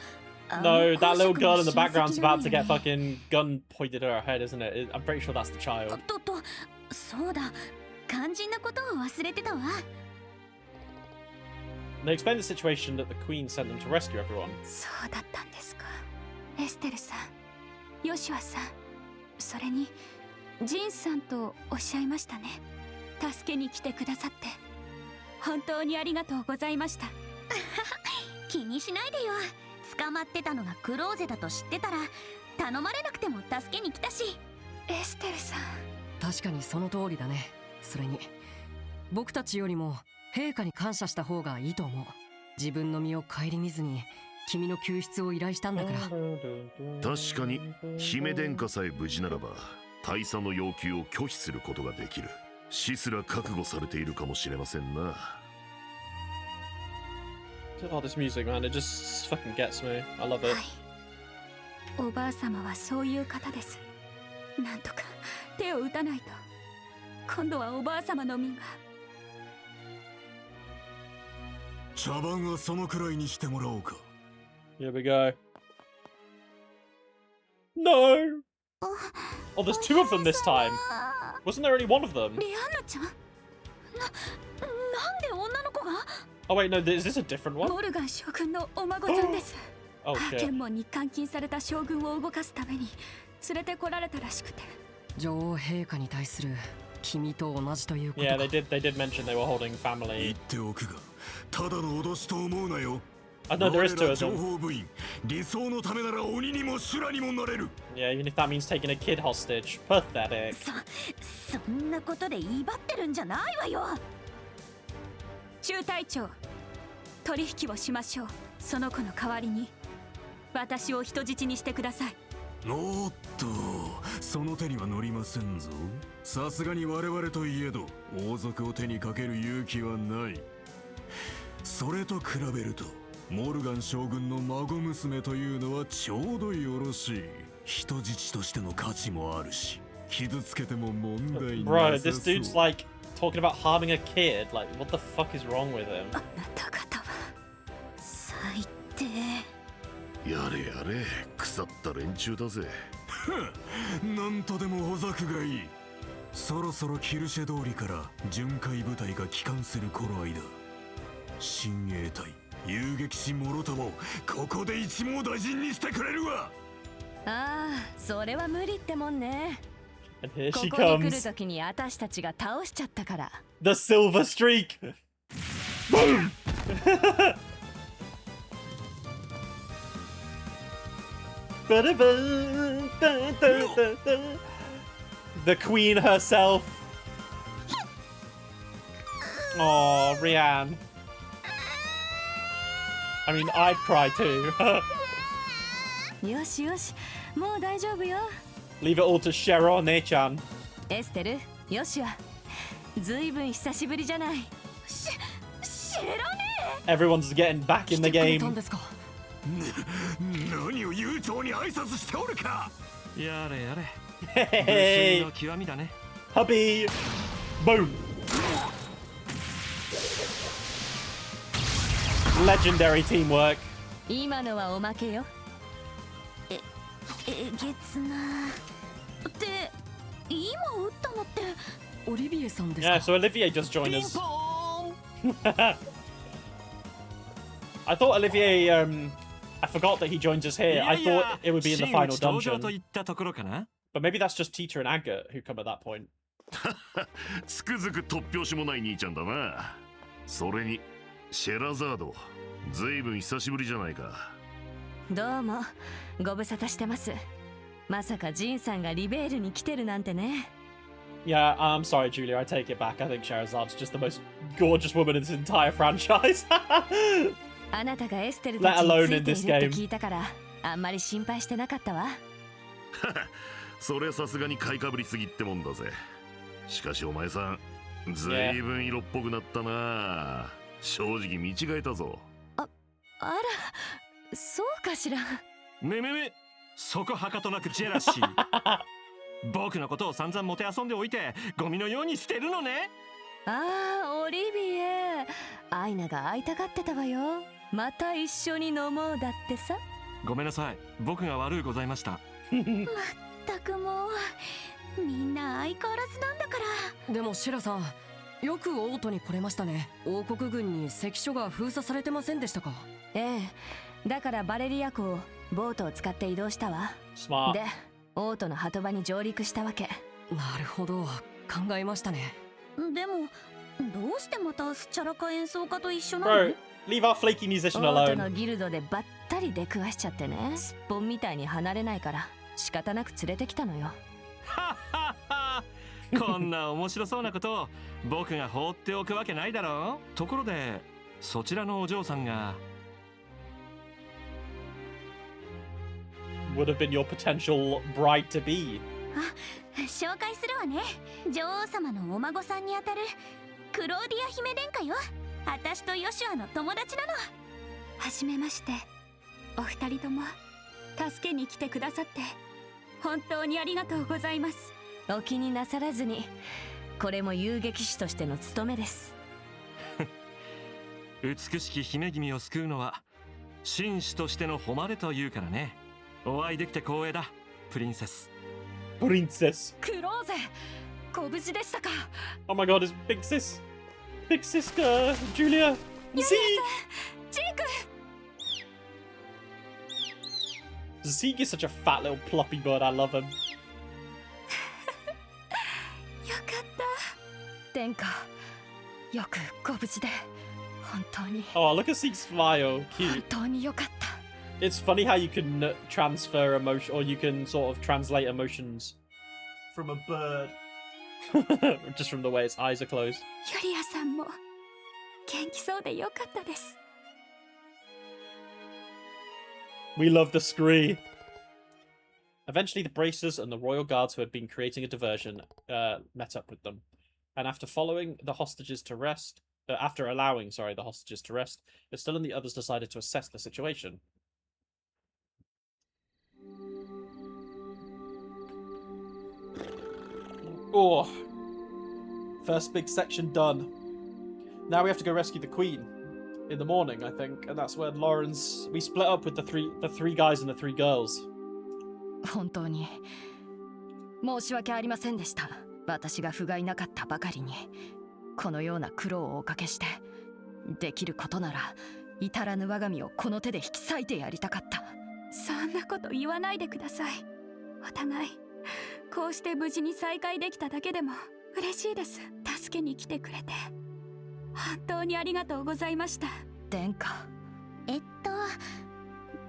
No, that little girl in the background's about to get fucking gun pointed at her head, isn't it? I'm pretty sure that's the child. そうだ。肝心なことを忘れてたわ。 They explained the situation that the Queen sent them to rescue everyone. そうだったんですか。エステルさん、ヨシュアさん、それにジンさんとおっしゃいましたね。助けに来てくださって本当にありがとうございました。気にしないでよ。捕まってたのがクローゼだと知ってたら頼まれなくても助けに来たし。エステルさん、確かにその通りだね。それに僕たちよりも陛下に感謝した方がいいと思う。自分の身を顧みずに君の救出を依頼したんだから。確かに姫殿下さえ無事ならば大佐の要求を拒否することができる。死すら覚悟されているかもしれませんな。Oh, this music, man, it just fucking gets me. I love it. おばあ様はそういう方です。なんとか手を打たないと。今度はおばあ様の身が。茶番はそのくらいにしてもらおうか。 Here we go. No! Oh, there's two of them this time. Wasn't there only one of them? リアンナちゃん？なんで女の子が？ Oh wait, no, is this a different one? モルガン将軍のお孫ちゃんです。Oh shit. 剣門に監禁された将軍を動かすために連れてこられたらしくて。女王陛下に対する君と同じということか。 Yeah, they did mention they were holding family. 言っておくが、ただの脅しと思うなよ。 I know there is two of 情 them. 報部員、理想のためなら鬼にも修羅にもなれる。 Yeah, even if that means taking a kid hostage. Pathetic. そんなことで威張ってるんじゃないわよ。中隊長、取引をしましょう。その子の代わりに私を人質にしてください。おっと、その手には乗りませんぞ。さすがに我々といえど王族を手にかける勇気はない。それと比べるとモルガン将軍の孫娘というのはちょうどよろしい。人質としての価値もあるし、傷つけても問題な Bro, さ this そう。 dude's like talking about harming a kid. Like, what the fuck is wrong with him? あなた方は最低。やれやれ、腐った連中だぜ。なんとでもほざくがいい。そろそろキルシェ通りから巡回部隊が帰還する頃合いだ。親衛隊、遊撃士もろともここで一網打尽にしてくれるわ。ああ、それは無理ってもんね。 And here こ she こに来る comes. 時に私たちが倒しちゃったから。 The silver streak. Boom. The queen herself. Oh, Rianne. I mean, I'd cry too. よしよし、もう大丈夫よ。 Leave it all to Cheryl, Nechan. エステル、よしは。ずいぶん久しぶりじゃない。知らねえ。Everyone's getting back in the game. 何を悠長に挨拶しておるか。やれやれ。 Hey, の極みだね。 hubby. Boom. Legendary teamwork. 今のはおまけよ。えげつな。って今打ったのってオリビエさんですか？ Yeah, so Olivier just joined us. I thought Olivier, I forgot that he joined us here. I thought it would be in the final dungeon. But maybe that's just Tita and Aga who come at that point. つくづく突拍子もない兄ちゃんだな。それにシェラザード、ずいぶん久しぶりじゃないか。どうもご無沙汰してます。まさかジンさんがリベールに来てるなんてね。Yeah, I'm sorry, Julia. I take it back. I think Sherazad's just the most gorgeous woman in this entire franchise. あなたがエステルたち Let に alone つ in い this ているって game. 聞いたからあんまり心配してなかったわ。それさすがに買いかぶりすぎってもんだぜ。しかしお前さん、ずいぶん色っぽくなったな。正直見違えたぞ。あら、そうかしら。めめめ、そこはかとなくジェラシー。僕のことを散々もてあそんでおいてゴミのように捨てるのね。ああ、オリビエ、アイナが会いたがってたわよ。また一緒に飲もうだってさ。ごめんなさい、僕が悪うございました。まったくもうみんな相変わらずなんだから。でもシェラさん、よくオートに来れましたね。王国軍に関所が封鎖されてませんでしたか？ええ、だからバレリア湖をボートを使って移動したわ。 Smart. で、オートの鳩場に上陸したわけ。なるほど、考えましたね。でもどうしてまたスチャラカ演奏家と一緒なの？ Bro, leave our flaky musician オートの alone. ギルドでばったり出くわしちゃってね。すっぽんみたいに離れないから仕方なく連れてきたのよ。はっはっは。こんな面白そうなことを僕が放っておくわけないだろう。ところでそちらのお嬢さんが Would have been your potential bride to be. あ、紹介するわね。女王様のお孫さんにあたるクローディア姫殿下よ。私とヨシュアの友達なの。はじめまして。お二人とも助けに来てくださって本当にありがとうございます。お気になさらずに。これも遊撃士としての務めです。美しき姫君を救うのは紳士としての誉れというからね。お会いできて光栄だ、プリンセス。Princess. クローゼ、ご無事でしたか？ Oh my god, it's Big Sis. Big Sister, Julia. ユリアさん、ジーク。Zeke is such a fat little ploppy bird. I love him. よかった。殿下、よくご無事で本当に。 Oh, look at Zeke's smile. 本 Cute. 当によかった。It's funny how you can transfer emotion, or you can sort of translate emotions from a bird. Just from the way its eyes are closed. ユリアさんも元気そうでよかったです。We love the scree. Eventually, the bracers and the royal guards who had been creating a diversion met up with them. And after allowing the hostages to rest, the Estelle and the others decided to assess the situation. Oh, first big section done. Now we have to go rescue the queen in the morning, I think, and that's when we split up with the three guys and the three girls. 本当に申し訳ありませんでした。私が不甲斐なかったばかりにこのような苦労をおかけして、できることなら至らぬ我が身をこの手で引き裂いてやりたかった。そんなこと言わないでください。お互いこうして無事に再会できただけでも嬉しいです。助けに来てくれて本当にありがとうございました。殿下、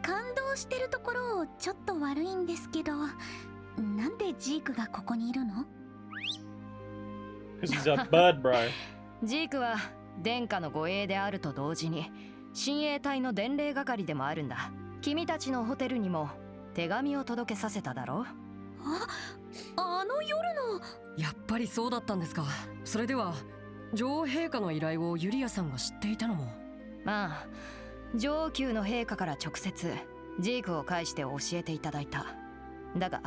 感動してるところちょっと悪いんですけど、なんでジークがここにいるの？ Because he's a bird, bro. ジークは殿下の護衛であると同時に親衛隊の伝令係でもあるんだ。君たちのホテルにも手紙を届けさせただろう。あの夜の。やっぱりそうだったんですか。それでは女王陛下の依頼をユリアさんが知っていたのも。まあ上級の陛下から直接ジークを介して教えていただいた。だが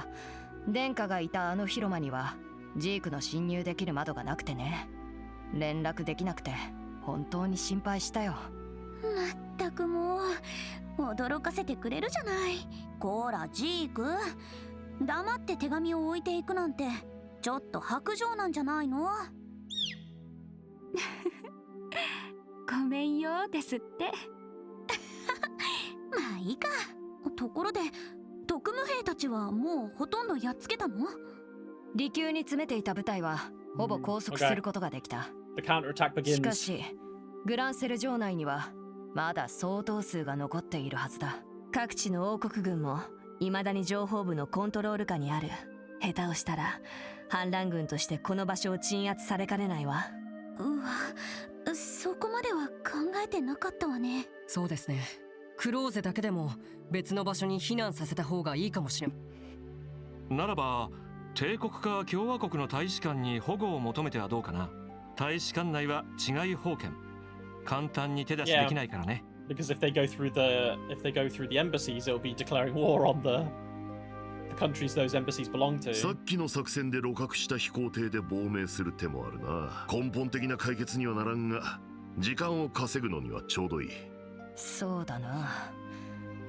殿下がいたあの広間にはジークの侵入できる窓がなくてね。連絡できなくて本当に心配したよ。まったくもう驚かせてくれるじゃない。こらジーク、黙って手紙を置いていくなんてちょっと薄情なんじゃないの？ごめんよですって。まあいいか。ところで特務兵たちはもうほとんどやっつけたの？離宮に詰めていた部隊はほぼ拘束することができた。しかしグランセル城内にはまだ相当数が残っているはずだ。各地の王国軍も未だに情報部のコントロール下にある。下手をしたら反乱軍としてこの場所を鎮圧されかねないわ。うわ、そこまでは考えてなかったわね。そうですね。クローゼだけでも別の場所に避難させた方がいいかもしれん。ならば帝国か共和国の大使館に保護を求めてはどうかな。大使館内は違い封建、簡単に手出しできないからね。Because if they go through the embassies, it'll be declaring war on the countries those embassies belong to. さっきの作戦で鹵獲した飛行艇で亡命する手もあるな。根本的な解決にはならんが、時間を稼ぐのにはちょうどいい。そうだな。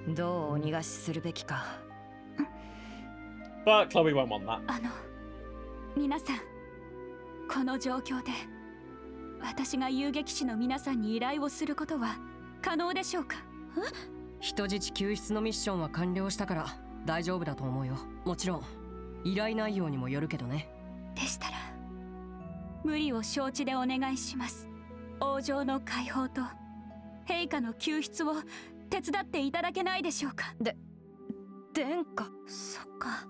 どうお逃がしするべきか。But Chloe won't want that. 皆さん、この状況で私が遊撃士の皆さんに依頼をすることは可能でしょうか？人質救出のミッションは完了したから大丈夫だと思うよ。もちろん依頼内容にもよるけどね。でしたら無理を承知でお願いします。王城の解放と陛下の救出を手伝っていただけないでしょうか？殿下。そっか、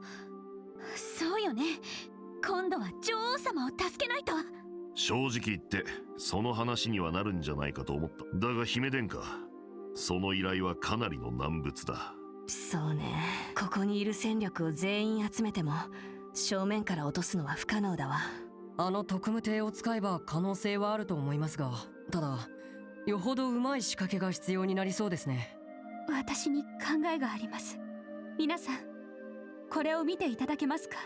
そうよね。今度は女王様を助けないと。正直言ってその話にはなるんじゃないかと思った。だが姫殿下、その依頼はかなりの難物だ。そうね。ここにいる戦力を全員集めても正面から落とすのは不可能だわ。あの特務艇を使えば可能性はあると思いますが、ただよほどうまい仕掛けが必要になりそうですね。私に考えがあります。皆さん、これを見ていただけますか？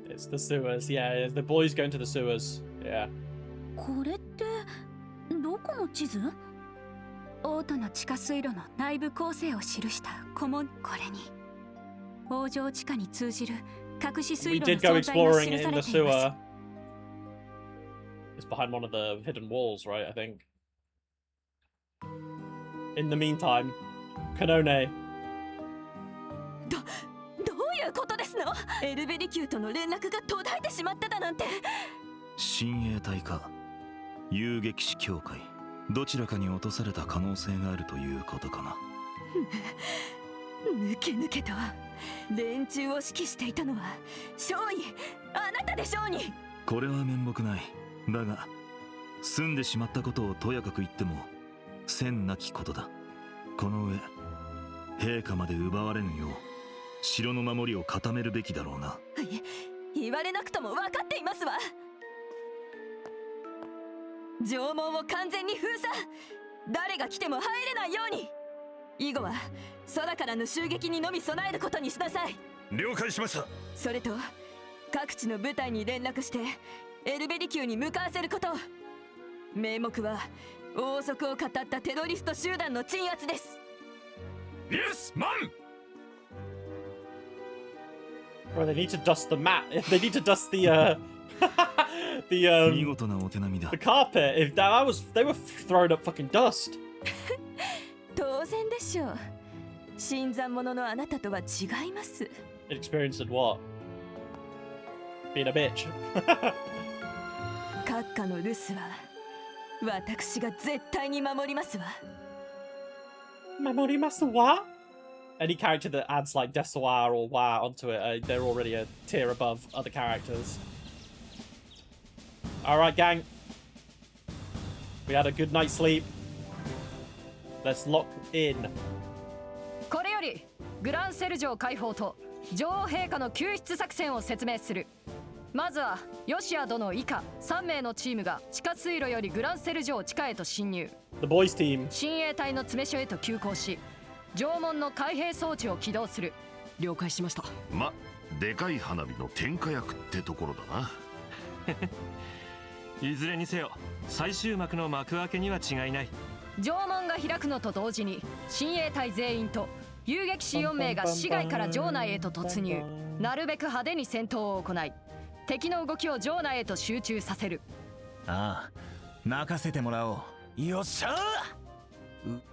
It's the sewers. Yeah, the boys going to the sewers. Yeah. これってどこの地図？王都の地下水路の内部構成を記した古文。これに王城地下に通じる隠し水 We 路の did go 存在が exploring 記さ in れ the ています。 sewer. It's behind one of the hidden walls, right? I think. In the meantime, Kanone. どういうことですの？エルベリ宮との連絡が途絶えてしまってたなんて。親衛隊か遊撃士協会、どちらかに落とされた可能性があるということかな。抜け抜けと連中を指揮していたのは少尉、あなたでしょうに。これは面目ない。だが済んでしまったことをとやかく言っても千なきことだ。この上陛下まで奪われぬよう城の守りを固めるべきだろうな。言われなくとも分かっていますわ。城門を完全に封鎖、誰が来ても入れないように。以後は空からの襲撃にのみ備えることにしなさい。了解しました。それと各地の部隊に連絡してエルベリ宮に向かわせること。名目は王族を語ったテロリスト集団の鎮圧です。イエスマン。 Bro, they need to dust the mat. They need to dust the見事なお手並みだ。 the carpet. If that was, they were throwing up fucking dust. 当然でしょう。新参者のあなたとは違います。 Experienced what? Being a bitch. 閣下の留守は私が絶対に守りますわ。守りますわ? Any character that adds like Desoir or Wa onto it, they're already a tier above other characters. Alright, gang. We had a good night's sleep. Let's lock in. これよりグランセル城解放と女王陛下の救出作戦を説明する。まずはヨシア殿以下3名のチームが地下水路よりグランセル城地下へと侵入。 The boys team. 親衛隊の詰め所へと急行し、城門の開閉装置を起動する。了解しました。でかい花火の点火役ってところだな。いずれにせよ最終幕の幕開けには違いない。城門が開くのと同時に親衛隊全員と遊撃士4名が市街から城内へと突入。なるべく派手に戦闘を行い、敵の動きを城内へと集中させる。ああ、任せてもらおう。よっしゃー。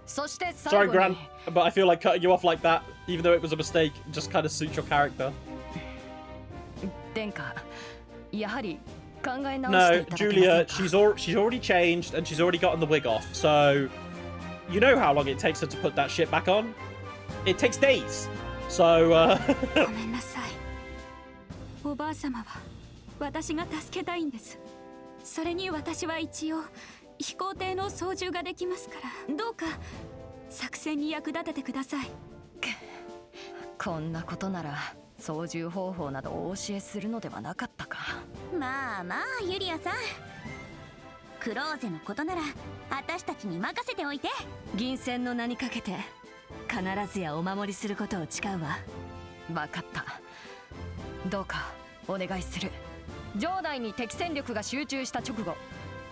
そして Sorry, 最後 Grant, に but I feel like cutting you off like that, even though it was a mistake, just kind of suits your character. 殿下、やはり考え直して No, いただけません Julia, か。 she's already changed and she's already gotten the wig off. So, you know how long it takes her to put that shit back on? It takes days. So, ごめんなさい。おばあ様は私が助けたいんです。それに私は一応飛行艇の操縦ができますから、どうか作戦に役立ててください。こんなことなら操縦方法などお教えするのではなかったか。まあまあユリアさん、クローゼのことなら私たちに任せておいて。銀線の名にかけて必ずやお守りすることを誓うわ。分かった。どうかお願いする。城内に敵戦力が集中した直後、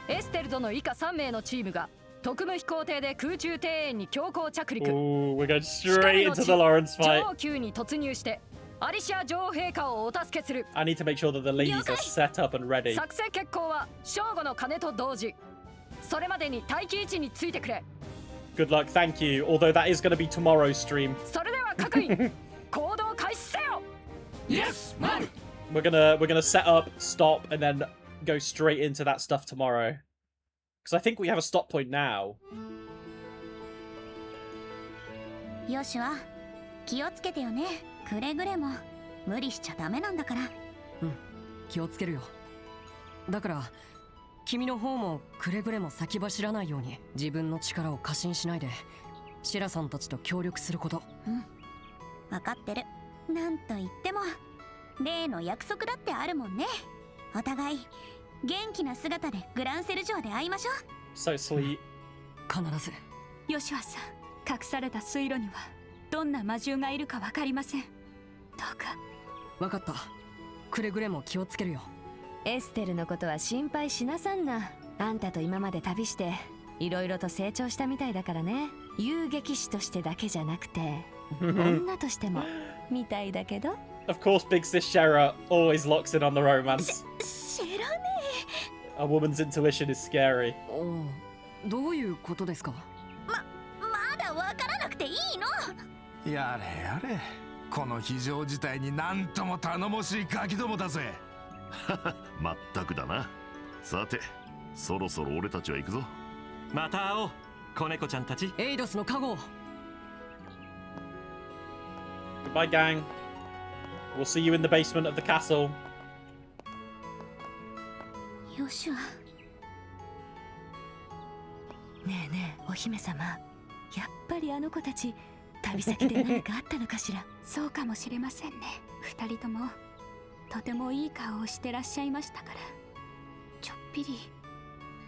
エステル殿以下3名のチームが特務飛行艇で空中庭園に強行着陸。 ooh, we're going straight into the Lawrence 女 fight. 王宮に突入してアリシア女王陛下をお助けする。 I need to make sure that the ladies are set up and ready. 作戦決行は正午の鐘と同時。それまでに待機位置についてくれ。 Good luck, thank you. Although that is going to be tomorrow's stream. それでは各員行動開始せよ。 Yes, man! We're gonna set up, stop, and then go straight into that stuff tomorrow. Because I think we have a stop point now. よしは気をつけてよね。くれぐれも無理しちゃダメなんだから。気をつけるよ。だから君の方もくれぐれも先走らないように自分の力を過信しないでシラさんたちと協力すること。分かってる。なんと言っても例の約束だってあるもんね。お互い元気な姿でグランセル城で会いましょう。 So sweet. 必ず。ヨシュアさん、隠された水路にはどんな魔獣がいるか分かりません。どうか。分かった。くれぐれも気をつけるよ。エステルのことは心配しなさんな。あんたと今まで旅していろいろと成長したみたいだからね。遊撃士としてだけじゃなくて女としてもみたいだけど。 Of course, Big Sis Shera always locks in on the romance. 知らね A woman's intuition is scary. どういうことですか。まだ分からなくていいの。やれやれ、この非常事態になんとも頼もしいガキどもだぜ。まったくだな。さて、そろそろ俺たちは行くぞ。また会おう、子猫ちゃんたち。エイドスの加護。 Goodbye, gang. We'll see you in the basement of the castle. ヨシュア。ねえねえお姫様、やっぱりあの子たち旅先で何かあったのかしら。そうかもしれませんね。二人ともとてもいい顔をしてらっしゃいましたから、ちょっぴり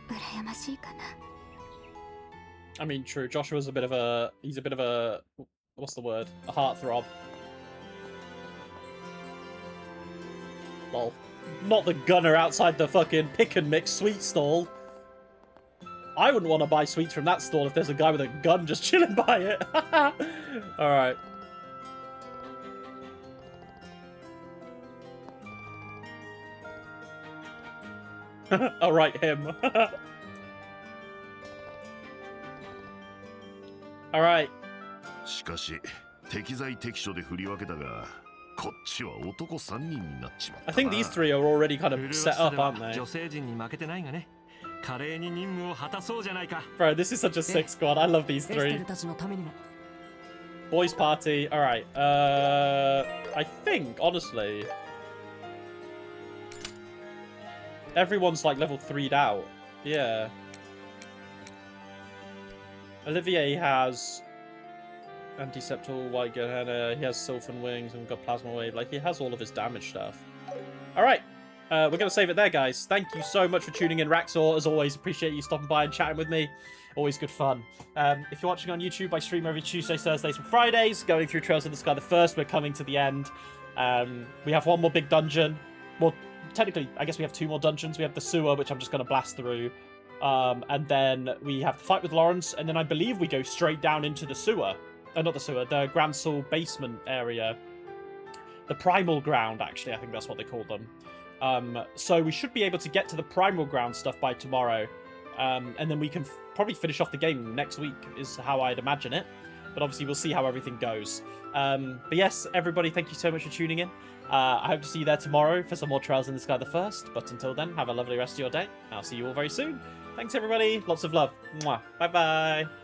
羨ましいかな。 I mean, true. Joshua's a bit of a... He's a bit of a... What's the word? A heartthrob. Lol. Not the gunner outside the fucking pick and mix sweet stall. I wouldn't want to buy sweets from that stall if there's a guy with a gun just chilling by it. Alright. Alright, him. Alright. しかし、適材適所で振り分けたが、こっちは男3人になっちまったな。 I think these three are already kind of set up, aren't they? 女性陣に負けてないがね。華麗に任務を果たそうじゃないか。 Bro, this is such a sick squad. I love these エステ three. ルたちのためにも。 Boys party. Alright. I think, honestly, everyone's like level 3'd out. Yeah. Olivier has Antiseptal, White Gehenna, he has Sylphan Wings, and we've got Plasma Wave. Like, he has all of his damage stuff. Alright. We're going to save it there, guys. Thank you so much for tuning in, Raxor. As always, appreciate you stopping by and chatting with me. Always good fun. If you're watching on YouTube, I stream every Tuesdays, Thursdays, and Fridays. Going through Trails of the Sky the first. We're coming to the end. We have one more big dungeon. Well, technically, I guess we have two more dungeons. We have the sewer, which I'm just going to blast through. And then we have to fight with Lawrence. And then I believe we go straight down into the sewer. Not the sewer, the Grand Soul basement area. the Primal Ground, actually. I think that's what they call them. So we should be able to get to the Primal Ground stuff by tomorrow. And then we can probably finish off the game next week, is how I'd imagine it. But obviously, we'll see how everything goes. But yes, everybody, thank you so much for tuning in. I hope to see you there tomorrow for some more Trails in the Sky the First. But until then, have a lovely rest of your day. I'll see you all very soon. Thanks, everybody. Lots of love. Mwah. Bye-bye.